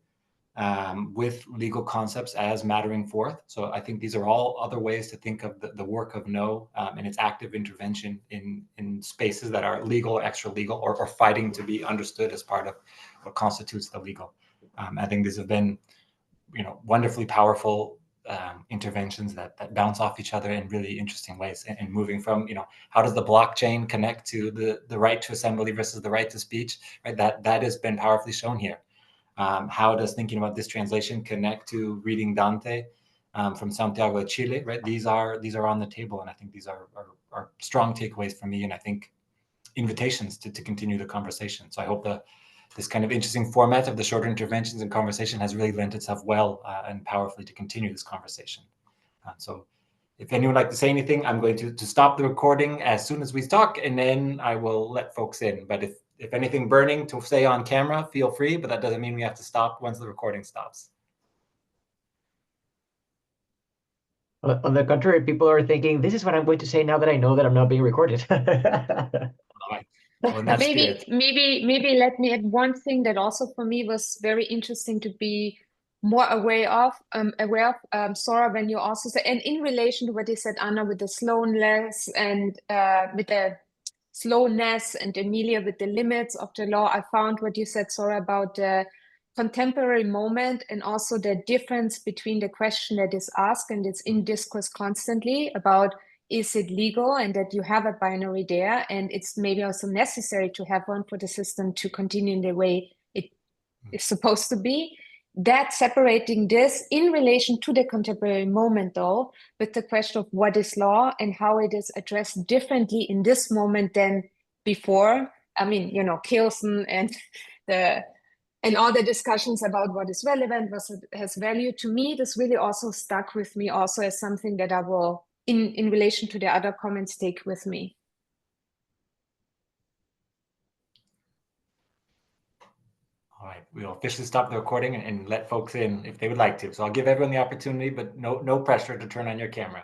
with legal concepts as mattering forth. So I think these are all other ways to think of the work of no and its active intervention in spaces that are legal or extra legal, or fighting to be understood as part of what constitutes the legal. I think these have been, wonderfully powerful interventions that bounce off each other in really interesting ways, and moving from, how does the blockchain connect to the right to assembly versus the right to speech, right? That has been powerfully shown here. How does thinking about this translation connect to reading Dante from Santiago, Chile, right? These are on the table, and I think these are strong takeaways for me, and I think invitations to continue the conversation. So I hope this kind of interesting format of the shorter interventions and conversation has really lent itself well and powerfully to continue this conversation. So if anyone would like to say anything, I'm going to stop the recording as soon as we talk, and then I will let folks in. But if anything burning to say on camera, feel free, but that doesn't mean we have to stop once the recording stops. On the contrary, people are thinking, this is what I'm going to say now that I know that I'm not being recorded. All right. Well, in that spirit. Maybe let me add one thing that also for me was very interesting to be more aware of, Sora, when you also said, and in relation to what you said, Anna, with the slowness and Emilia with the limits of the law. I found what you said, Sora, about the contemporary moment and also the difference between the question that is asked and it's in discourse constantly about is it legal, and that you have a binary there, and it's maybe also necessary to have one for the system to continue in the way it is supposed to be. That separating this in relation to the contemporary moment, though, with the question of what is law and how it is addressed differently in this moment than before. I mean, you know, Kielsen and all the discussions about what is relevant, what has value. To me, this really also stuck with me also as something that I will, in relation to the other comments, take with me. All right, we'll officially stop the recording and let folks in if they would like to. So I'll give everyone the opportunity, but no pressure to turn on your camera.